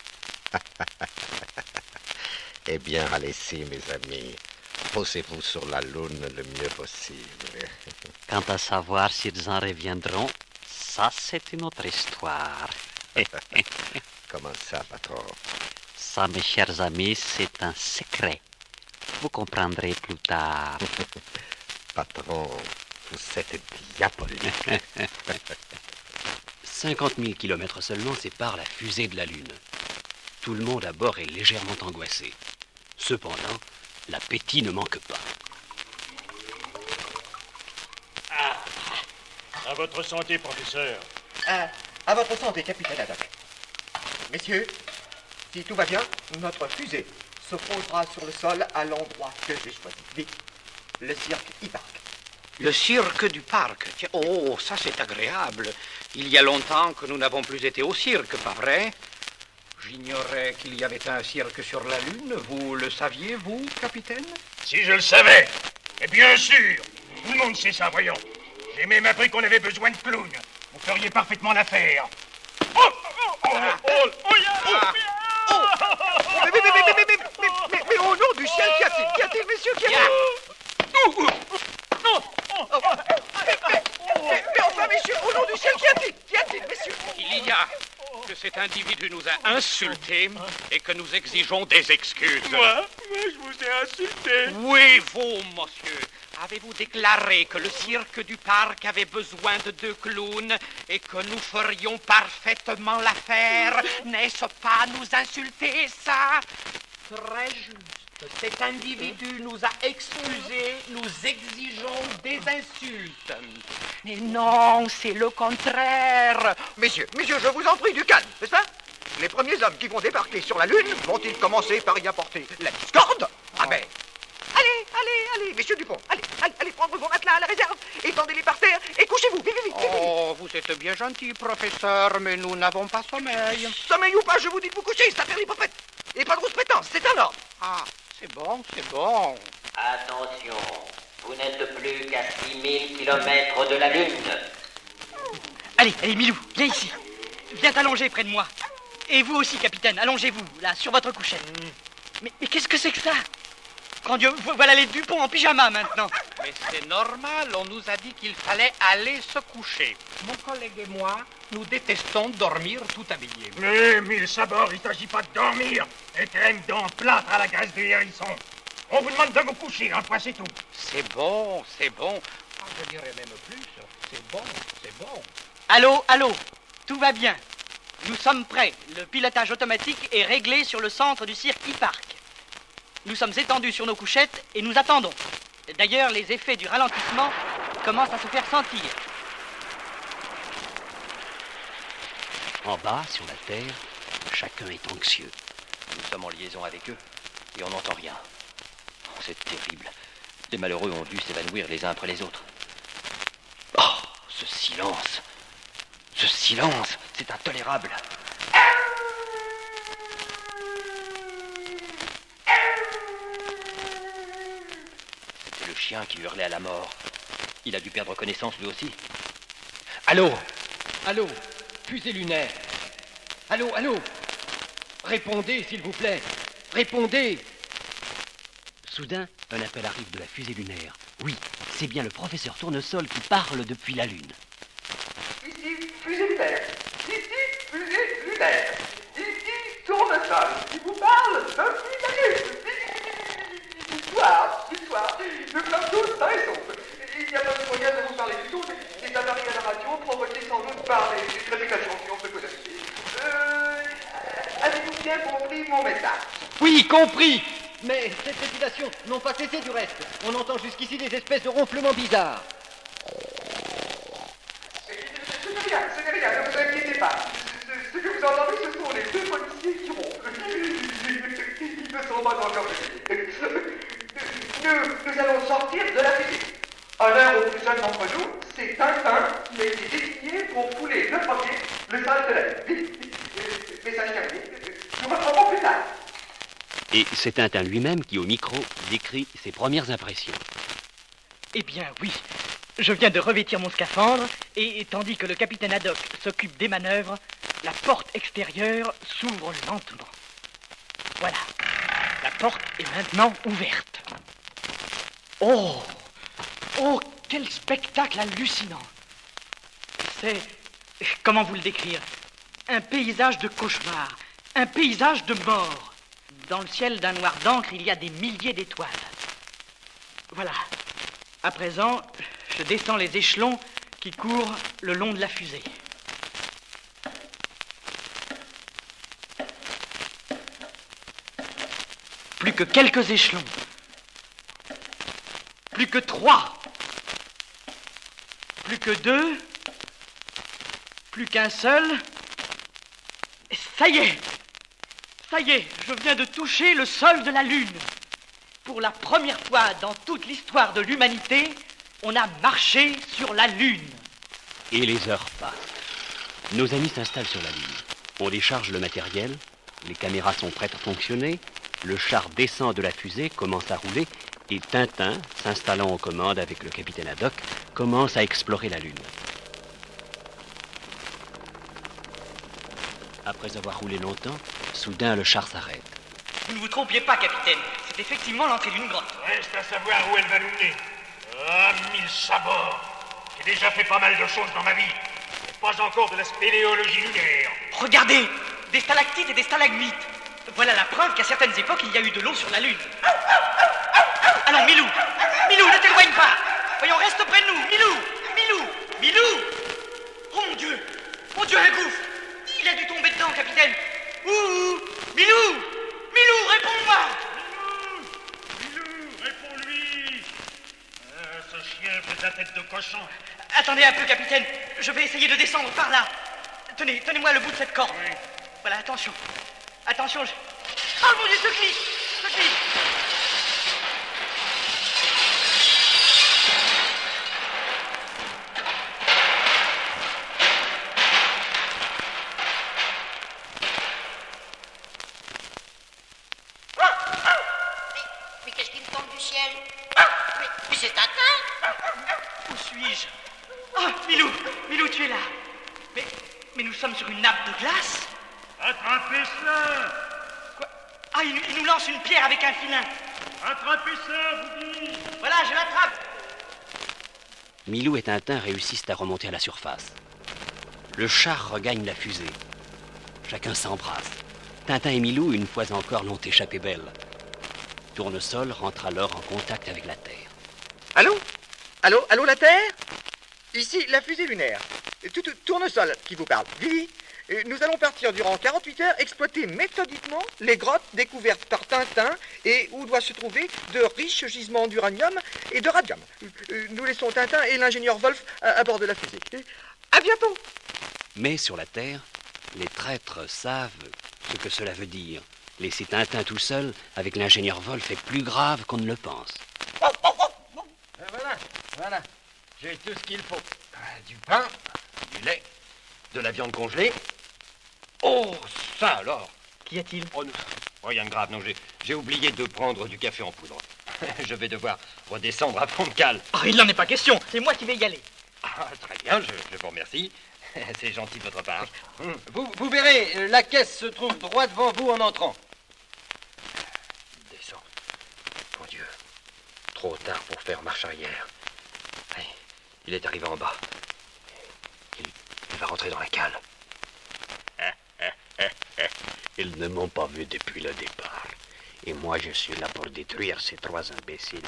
Eh bien, allez-y, mes amis. Posez-vous sur la Lune le mieux possible. Quant à savoir s'ils en reviendront, ça, c'est une autre histoire. Comment ça, patron? Ça, mes chers amis, c'est un secret. Vous comprendrez plus tard. Patron, vous êtes diabolique. 50 000 kilomètres seulement séparent la fusée de la Lune. Tout le monde à bord est légèrement angoissé. Cependant, l'appétit ne manque pas. À votre santé, professeur. À votre santé, capitaine Haddock. Messieurs, si tout va bien, notre fusée se posera sur le sol à l'endroit que j'ai choisi. Vite, le cirque Hipparque. Le cirque du parc. Tiens, oh, ça c'est agréable. Il y a longtemps que nous n'avons plus été au cirque, pas vrai? J'ignorais qu'il y avait un cirque sur la Lune. Vous le saviez, vous, capitaine? Si je le savais. Et bien sûr. Tout le monde sait ça, voyons. J'ai même appris qu'on avait besoin de clowns. Vous feriez parfaitement l'affaire. Mais au nom du ciel, qu'y a-t-il, messieurs, qu'y a-t-il? Mais enfin, messieurs, au nom du ciel, qu'y a-t-il, messieurs? Il y a que cet individu nous a insultés et que nous exigeons des excuses. Moi, je vous ai insulté. Oui, vous, monsieur. Avez-vous déclaré que le cirque du parc avait besoin de 2 clowns et que nous ferions parfaitement l'affaire? N'est-ce pas nous insulter, ça? Très juste. Cet individu nous a excusés, nous exigeons des insultes. Mais non, c'est le contraire. Messieurs, je vous en prie, du calme, n'est-ce pas? Les premiers hommes qui vont débarquer sur la Lune vont-ils commencer par y apporter la discorde? Ah ben, allez, messieurs Dupont, allez prendre vos matelas à la réserve, étendez-les par terre et couchez-vous, vite. Oh, vous êtes bien gentil, professeur, mais nous n'avons pas sommeil. Sommeil ou pas, je vous dis de vous coucher, c'est affaire d'hypocrite. Et pas de grosse prétence, c'est un ordre. Ah, c'est bon. Attention, vous n'êtes plus qu'à 6000 km de la Lune. Allez, Milou, viens ici. Viens t'allonger près de moi. Et vous aussi, capitaine, allongez-vous, là, sur votre couchette. Mais qu'est-ce que c'est que ça? Grand Dieu, voilà les Dupont en pyjama maintenant. Mais c'est normal, on nous a dit qu'il fallait aller se coucher. Mon collègue et moi, nous détestons dormir tout habillés. Mais, mille sabords, il ne s'agit pas de dormir. Et crème dents plâtre à la graisse de hérisson. On vous demande de vous coucher, enfin c'est tout. C'est bon. Ah, je dirais même plus, c'est bon. Allô, tout va bien. Nous sommes prêts. Le pilotage automatique est réglé sur le centre du cirque E-Park. Nous sommes étendus sur nos couchettes et nous attendons. D'ailleurs, les effets du ralentissement commencent à se faire sentir. En bas, sur la Terre, chacun est anxieux. Nous sommes en liaison avec eux et on n'entend rien. Oh, c'est terrible. Les malheureux ont dû s'évanouir les uns après les autres. Oh, ce silence, c'est intolérable. C'était le chien qui hurlait à la mort. Il a dû perdre connaissance lui aussi. Allô, fusée lunaire. Allô, répondez s'il vous plaît, répondez. Soudain, un appel arrive de la fusée lunaire. Oui, c'est bien le professeur Tournesol qui parle depuis la Lune. Ici, fusée lunaire. Ici, Tournesol, qui vous parle depuis la Lune. Histoire. Nous sommes tous dans les ondes. Il n'y a pas de moyen de vous parler du tout. C'est un arrêt à la radio provoqué sans doute par les trépidations qui ont secoué la Suisse. Avez-vous bien compris mon message? Oui, compris. Mais ces trépidations n'ont pas cessé du reste. On entend jusqu'ici des espèces de ronflements bizarres. Ce n'est rien, ne vous inquiétez pas. Ce que vous entendez, ce sont les deux policiers qui ronflent. Ils ne sont pas encore réveillés. Nous allons sortir de la fusée. À l'heure au plus jeune d'entre nous, c'est Tintin qui a été désigné pour fouler le premier le sol de la Lune. Vite, message terminé. Nous reprendrons plus tard. Et c'est Tintin lui-même qui, au micro, décrit ses premières impressions. Eh bien, oui. Je viens de revêtir mon scaphandre et tandis que le capitaine Haddock s'occupe des manœuvres, la porte extérieure s'ouvre lentement. Voilà. La porte est maintenant ouverte. Oh, quel spectacle hallucinant. C'est... comment vous le décrire? Un paysage de cauchemar, un paysage de mort. Dans le ciel d'un noir d'encre, il y a des milliers d'étoiles. Voilà. À présent, je descends les échelons qui courent le long de la fusée. Plus que quelques échelons. Plus que 3. Plus que 2. Plus qu'un seul. Et ça y est, je viens de toucher le sol de la Lune. Pour la première fois dans toute l'histoire de l'humanité, on a marché sur la Lune. Et les heures passent. Nos amis s'installent sur la Lune. On décharge le matériel, les caméras sont prêtes à fonctionner, le char descend de la fusée, commence à rouler, et Tintin, s'installant aux commandes avec le capitaine Haddock, commence à explorer la Lune. Après avoir roulé longtemps, soudain le char s'arrête. Vous ne vous trompiez pas, capitaine. C'est effectivement l'entrée d'une grotte. Reste à savoir où elle va nous mener. Ah, mille sabords. J'ai déjà fait pas mal de choses dans ma vie. Mais pas encore de la spéléologie lunaire. Regardez, des stalactites et des stalagmites. Voilà la preuve qu'à certaines époques, il y a eu de l'eau sur la Lune. Allons, Milou, ne t'éloigne pas. Voyons, reste près de nous. Milou. Oh mon Dieu, un gouffre. Il a dû tomber dedans, capitaine. Ouh, Milou, réponds-moi. chien, vous êtes la tête de cochon. Attendez un peu, capitaine. Je vais essayer de descendre par là. Tenez-moi le bout de cette corde. Oui. Voilà, attention. Attention, Oh mon Dieu, ce glisse. Mais qu'est-ce qui me tombe du ciel? Mais c'est Tintin. Où suis-je? Ah, Milou, tu es là. Mais nous sommes sur une nappe de glace. Attrapez cela! Quoi? Ah, il nous lance une pierre avec un filin. Attrapez ça, vous dis! Voilà, je l'attrape. Milou et Tintin réussissent à remonter à la surface. Le char regagne la fusée. Chacun s'embrasse. Tintin et Milou, une fois encore, l'ont échappé belle. Tournesol rentre alors en contact avec la Terre. Allô, la Terre? Ici, la fusée lunaire. Tournesol qui vous parle. Vivi, nous allons partir durant 48 heures exploiter méthodiquement les grottes découvertes par Tintin et où doivent se trouver de riches gisements d'uranium et de radium. Nous laissons Tintin et l'ingénieur Wolf à bord de la fusée. À bientôt. Mais sur la Terre, les traîtres savent ce que cela veut dire. Laisser Tintin tout seul avec l'ingénieur Wolf est plus grave qu'on ne le pense. Voilà. J'ai tout ce qu'il faut. Du pain, du lait, de la viande congelée. Oh, ça alors! Qu'y a-t-il? Oh, rien de grave, non, j'ai oublié de prendre du café en poudre. Je vais devoir redescendre à fond de cale. Oh, il n'en est pas question, c'est moi qui vais y aller. Ah, très bien, je vous remercie. C'est gentil de votre part. Vous verrez, la caisse se trouve droit devant vous en entrant. Descends. Mon Dieu, trop tard pour faire marche arrière. Allez, il est arrivé en bas. Il va rentrer dans la cale. Ils ne m'ont pas vu depuis le départ. Et moi, je suis là pour détruire ces trois imbéciles.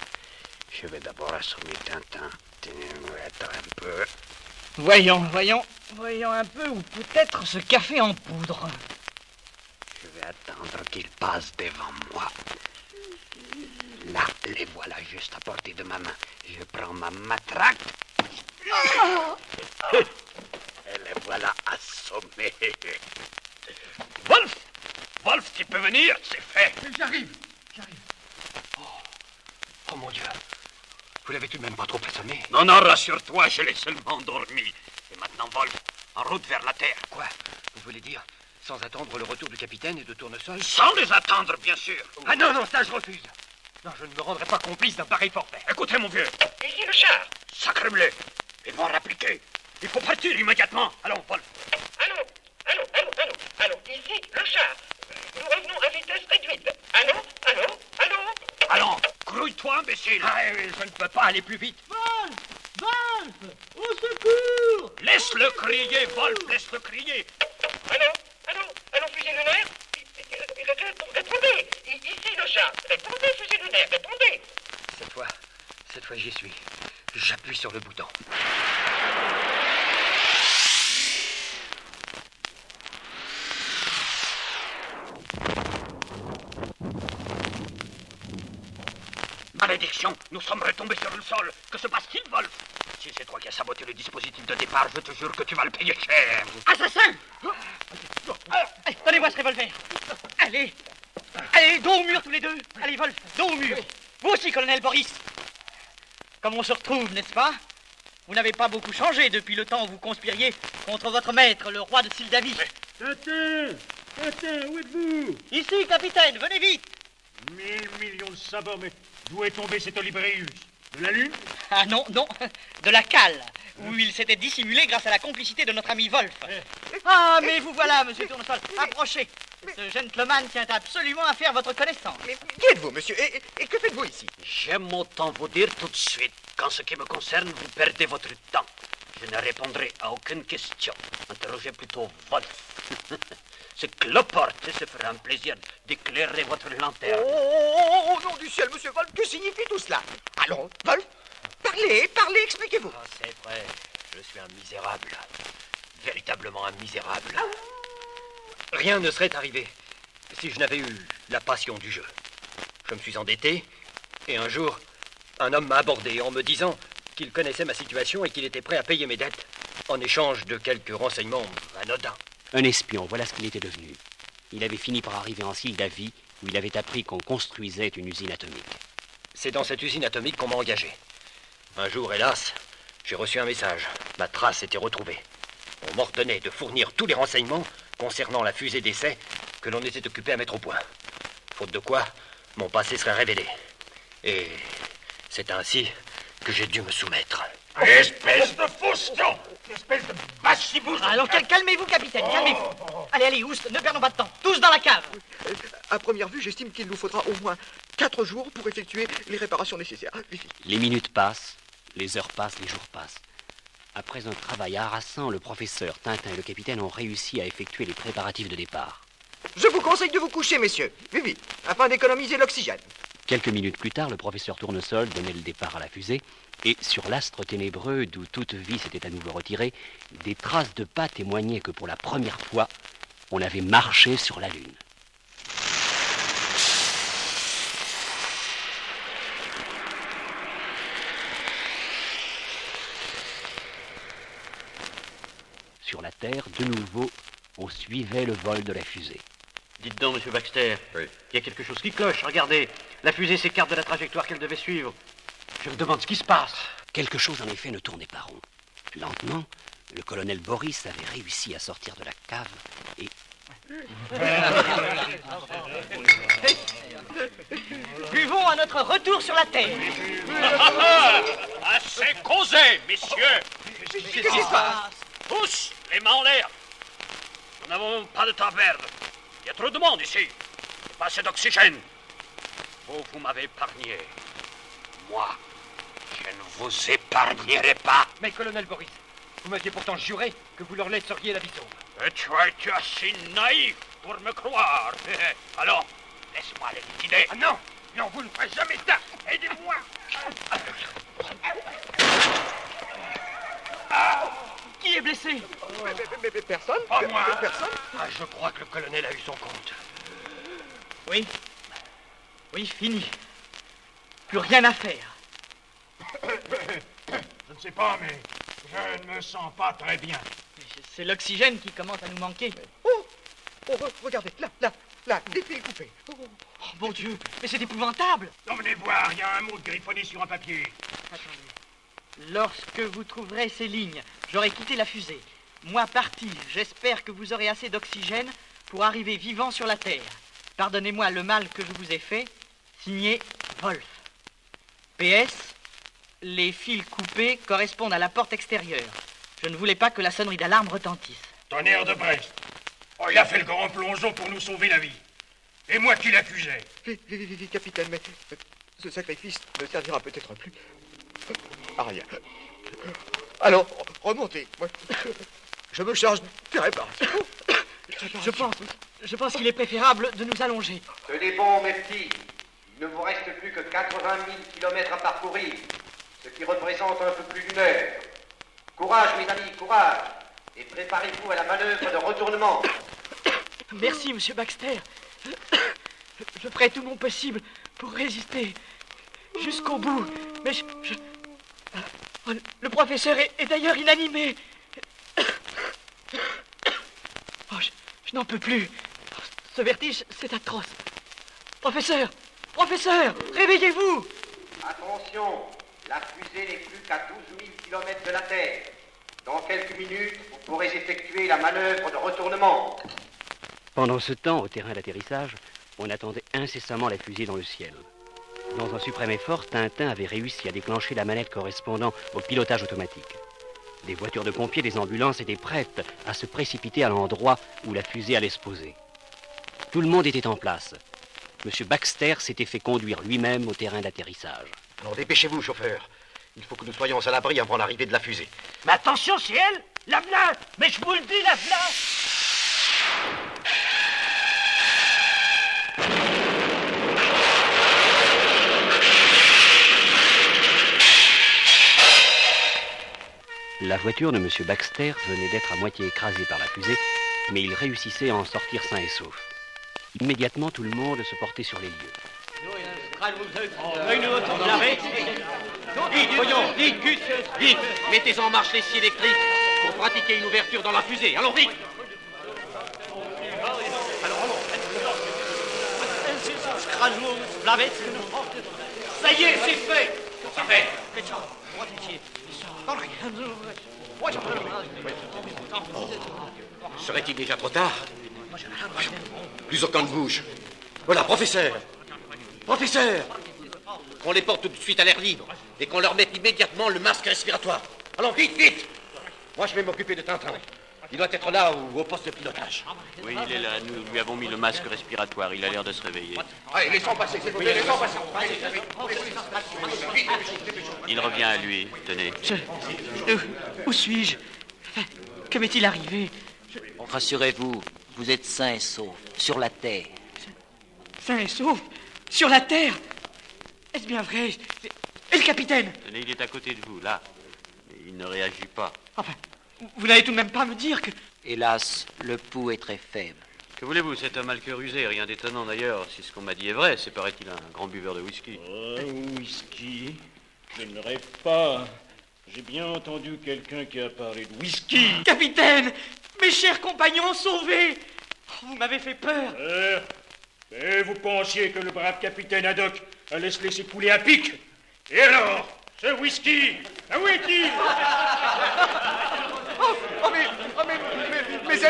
Je vais d'abord assommer Tintin. Attends un peu. Voyons un peu, ou peut-être ce café en poudre. Je vais attendre qu'ils passent devant moi. Là, les voilà juste à portée de ma main. Je prends ma matraque. Et les voilà assommés. Wolf, tu peux venir, c'est fait. J'arrive. Oh mon Dieu, vous l'avez tout de même pas trop assommé? Non, rassure-toi, je l'ai seulement endormi. Et maintenant, Wolf, en route vers la Terre. Quoi? Vous voulez dire sans attendre le retour du capitaine et de Tournesol? Sans les attendre, bien sûr. Ah non, ça je refuse. Non, je ne me rendrai pas complice d'un pareil forfait. Écoutez, mon vieux. Ici le char. Sacre-bleu. Ils vont répliquer. Il faut partir immédiatement. Allons, Wolf. Allô, ici le char. Nous revenons à vitesse réduite. Allô. Allons, grouille-toi, imbécile. Ah, je ne peux pas aller plus vite. Wolf, au secours! Laisse-le crier, Wolf, laisse-le crier. Allô, fusée lunaire. Répondez. Ici le char. Répondez, fusée lunaire, répondez. Cette fois j'y suis. J'appuie sur le bouton. Malédiction, nous sommes retombés sur le sol. Que se passe-t-il, Wolf? Si c'est toi qui as saboté le dispositif de départ, je te jure que tu vas le payer cher. Assassin! Donnez-moi ce revolver. Allez, dos au mur tous les deux. Allez, Wolf, dos au mur. Vous aussi, colonel Boris. Comme on se retrouve, n'est-ce pas? Vous n'avez pas beaucoup changé depuis le temps où vous conspiriez contre votre maître, le roi de Sildavie. Tintin, où êtes-vous? Ici, capitaine, venez vite. 1000 millions de sabords, mais d'où est tombé cet Olibréus? De la Lune? Ah non, de la cale, où il s'était dissimulé grâce à la complicité de notre ami Wolf. Ah, mais vous voilà, monsieur Tournesol, approchez. Ce gentleman tient absolument à faire votre connaissance. Mais qui êtes-vous, monsieur? Et que faites-vous ici? J'aime autant vous dire tout de suite qu'en ce qui me concerne, vous perdez votre temps. Je ne répondrai à aucune question. Interrogez plutôt Wolf. Ce cloporte se fera un plaisir d'éclairer votre lanterne. Oh, nom du ciel, monsieur Wolf, que signifie tout cela? Allons, Wolf, parlez, expliquez-vous. Ah, c'est vrai, je suis un misérable. Véritablement un misérable. Rien ne serait arrivé si je n'avais eu la passion du jeu. Je me suis endetté, et un jour, un homme m'a abordé en me disant qu'il connaissait ma situation et qu'il était prêt à payer mes dettes en échange de quelques renseignements anodins. Un espion, voilà ce qu'il était devenu. Il avait fini par arriver en Sildavie, où il avait appris qu'on construisait une usine atomique. C'est dans cette usine atomique qu'on m'a engagé. Un jour, hélas, j'ai reçu un message. Ma trace était retrouvée. On m'ordonnait de fournir tous les renseignements concernant la fusée d'essai que l'on était occupé à mettre au point. Faute de quoi, mon passé serait révélé. Et c'est ainsi que j'ai dû me soumettre. Espèce de fauston! Espèce de bachibouche! Alors calmez-vous, capitaine, calmez-vous. Allez, Oust, ne perdons pas de temps. Tous dans la cave. À première vue, j'estime qu'il nous faudra au moins 4 jours pour effectuer les réparations nécessaires. Les minutes passent, les heures passent, les jours passent. Après un travail harassant, le professeur, Tintin et le capitaine ont réussi à effectuer les préparatifs de départ. Je vous conseille de vous coucher, messieurs. Vite, afin d'économiser l'oxygène. Quelques minutes plus tard, le professeur Tournesol donnait le départ à la fusée, et sur l'astre ténébreux d'où toute vie s'était à nouveau retirée, des traces de pas témoignaient que pour la première fois, on avait marché sur la Lune. Sur la Terre, de nouveau, on suivait le vol de la fusée. Dites donc, monsieur Baxter, Oui. il y a quelque chose qui cloche. Regardez, la fusée s'écarte de la trajectoire qu'elle devait suivre. Je me demande ce qui se passe. Quelque chose, en effet, ne tournait pas rond. Lentement, le colonel Boris avait réussi à sortir de la cave et... Buvons à notre retour sur la Terre. Assez causé, messieurs! Qu'est-ce qui se passe? Tous, les mains en l'air! Nous n'avons pas de temps à perdre. Il y a trop de monde ici. Et pas assez d'oxygène. Vous m'avez épargné. Moi, je ne vous épargnerai pas. Mais, colonel Boris, vous m'aviez pourtant juré que vous leur laisseriez la vie sauve. Et tu as été assez naïf pour me croire. Alors, laisse-moi les liquider. Ah non! Non, vous ne ferez jamais ça! Aidez-moi! Qui est blessé? Mais personne? Pas moi. Personne? Ah, je crois que le colonel a eu son compte. Oui. Oui, fini. Plus rien à faire. Je ne sais pas, mais je ne me sens pas très bien. C'est l'oxygène qui commence à nous manquer. Oh, regardez, là, des fils coupés. Oh, mon Dieu, mais c'est épouvantable. Venez voir, il y a un mot de griffonné sur un papier. Attendez. Lorsque vous trouverez ces lignes, j'aurai quitté la fusée. Moi parti, j'espère que vous aurez assez d'oxygène pour arriver vivant sur la Terre. Pardonnez-moi le mal que je vous ai fait. Signé Wolf. PS, les fils coupés correspondent à la porte extérieure. Je ne voulais pas que la sonnerie d'alarme retentisse. Tonnerre de Brest. Oh, il a fait le grand plongeon pour nous sauver la vie. Et moi qui l'accusais. Vite, capitaine, mais ce sacrifice ne servira peut-être plus à rien. Alors, remontez. Moi, je me charge des réparations. Je pense qu'il est préférable de nous allonger. Tenez bon, mes petits. Il ne vous reste plus que 80 000 kilomètres à parcourir, ce qui représente un peu plus d'une heure. Courage, mes amis, courage. Et préparez-vous à la manœuvre de retournement. Merci, monsieur Baxter. Je ferai tout mon possible pour résister jusqu'au bout. Mais le professeur est d'ailleurs inanimé. Oh, je n'en peux plus. Ce vertige, c'est atroce. Professeur, réveillez-vous. Attention, la fusée n'est plus qu'à 12 000 kilomètres de la Terre. Dans quelques minutes, vous pourrez effectuer la manœuvre de retournement. Pendant ce temps, au terrain d'atterrissage, on attendait incessamment la fusée dans le ciel. Dans un suprême effort, Tintin avait réussi à déclencher la manette correspondant au pilotage automatique. Des voitures de pompiers, des ambulances étaient prêtes à se précipiter à l'endroit où la fusée allait se poser. Tout le monde était en place. Monsieur Baxter s'était fait conduire lui-même au terrain d'atterrissage. Alors dépêchez-vous, chauffeur. Il faut que nous soyons à l'abri avant l'arrivée de la fusée. Mais attention, c'est elle! La v'là! Mais je vous le dis, la v'là! La voiture de monsieur Baxter venait d'être à moitié écrasée par la fusée, mais il réussissait à en sortir sain et sauf. Immédiatement, tout le monde se portait sur les lieux. Vite, voyons, vite, vite, mettez en marche les scies électriques pour pratiquer une ouverture dans la fusée. Allons, vite. Ça y est, c'est fait. Ça fait. Serait-il déjà trop tard? Plus aucun ne bouge. Voilà, professeur. Professeur. Qu'on les porte tout de suite à l'air libre et qu'on leur mette immédiatement le masque respiratoire. Allons, vite, vite. Moi, je vais m'occuper de Tintin. Il doit être là ou au poste de pilotage. Oui, il est là. Nous lui avons mis le masque respiratoire. Il a l'air de se réveiller. Allez, laissons passer, s'il vous plaît, laissons passer. Il revient à lui. Tenez. Où suis-je? Que m'est-il arrivé? Rassurez-vous, vous êtes sain et sauf, sur la Terre. Sain et sauf? Sur la Terre? Est-ce bien vrai? Et le capitaine? Tenez, il est à côté de vous, là. Mais il ne réagit pas. Enfin, vous n'allez tout de même pas me dire que... Hélas, le pouls est très faible. Que voulez-vous, c'est un mal que rusé, rien d'étonnant d'ailleurs. Si ce qu'on m'a dit est vrai, c'est paraît-il un grand buveur de whisky. Oh, whisky? Je ne rêve pas. J'ai bien entendu quelqu'un qui a parlé de whisky. Capitaine! Mes chers compagnons sauvés! Oh, vous m'avez fait peur. Et vous pensiez que le brave capitaine Haddock allait se laisser couler à pic? Et alors? Ce whisky? Ah oui, qui? Mes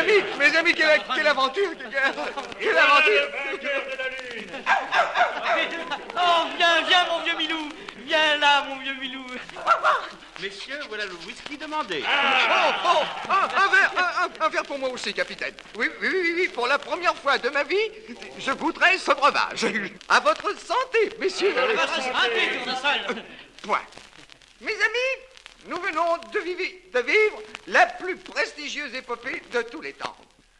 amis, quelle aventure! Quelle aventure! Oh, viens, mon vieux Milou! Viens là, mon vieux Milou! Messieurs, voilà le whisky demandé. Un verre pour moi aussi, capitaine. Oui, pour la première fois de ma vie, je goûterai ce breuvage. À votre santé, messieurs. Point. Mes amis, nous venons de vivre la plus prestigieuse épopée de tous les temps.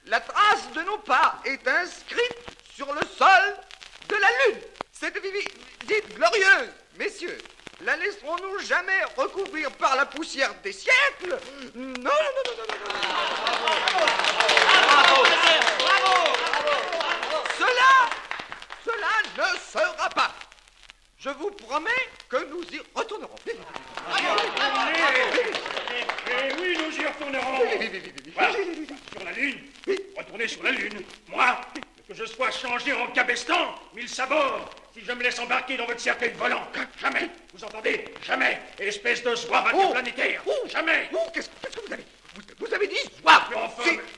La trace de nos pas est inscrite sur le sol de la Lune. Cette visite glorieuse, messieurs, la laisserons-nous jamais recouvrir par la poussière des siècles? Non. Bravo. Cela ne sera pas. Je vous promets que nous y retournerons. Oui, nous y retournerons. Voilà. Sur la Lune. Retourner sur la Lune. Moi, que je sois changé en cabestan, 1000 sabords, si je me laisse embarquer dans votre cercueil volant. Jamais. Vous entendez? Jamais. Espèce de zouave interplanétaire. Jamais. Qu'est-ce que vous avez? Vous avez dit zouave?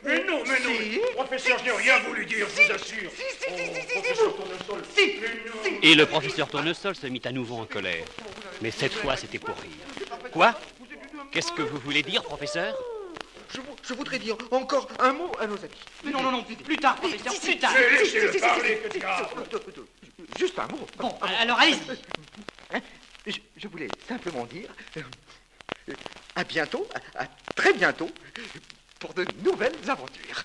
Mais non. Professeur, je n'ai rien voulu dire, je vous assure. Professeur Tournesol. Et le professeur Tournesol se mit à nouveau en colère. Mais cette fois, c'était pour rire. Quoi? Qu'est-ce que vous voulez dire, professeur? Je voudrais dire encore un mot à nos amis. Non, plus tard, professeur, plus tard. Laissez-le parler, que diable. Juste un mot. Bon, alors allez-y. Je voulais simplement dire à bientôt, à très bientôt, pour de nouvelles aventures.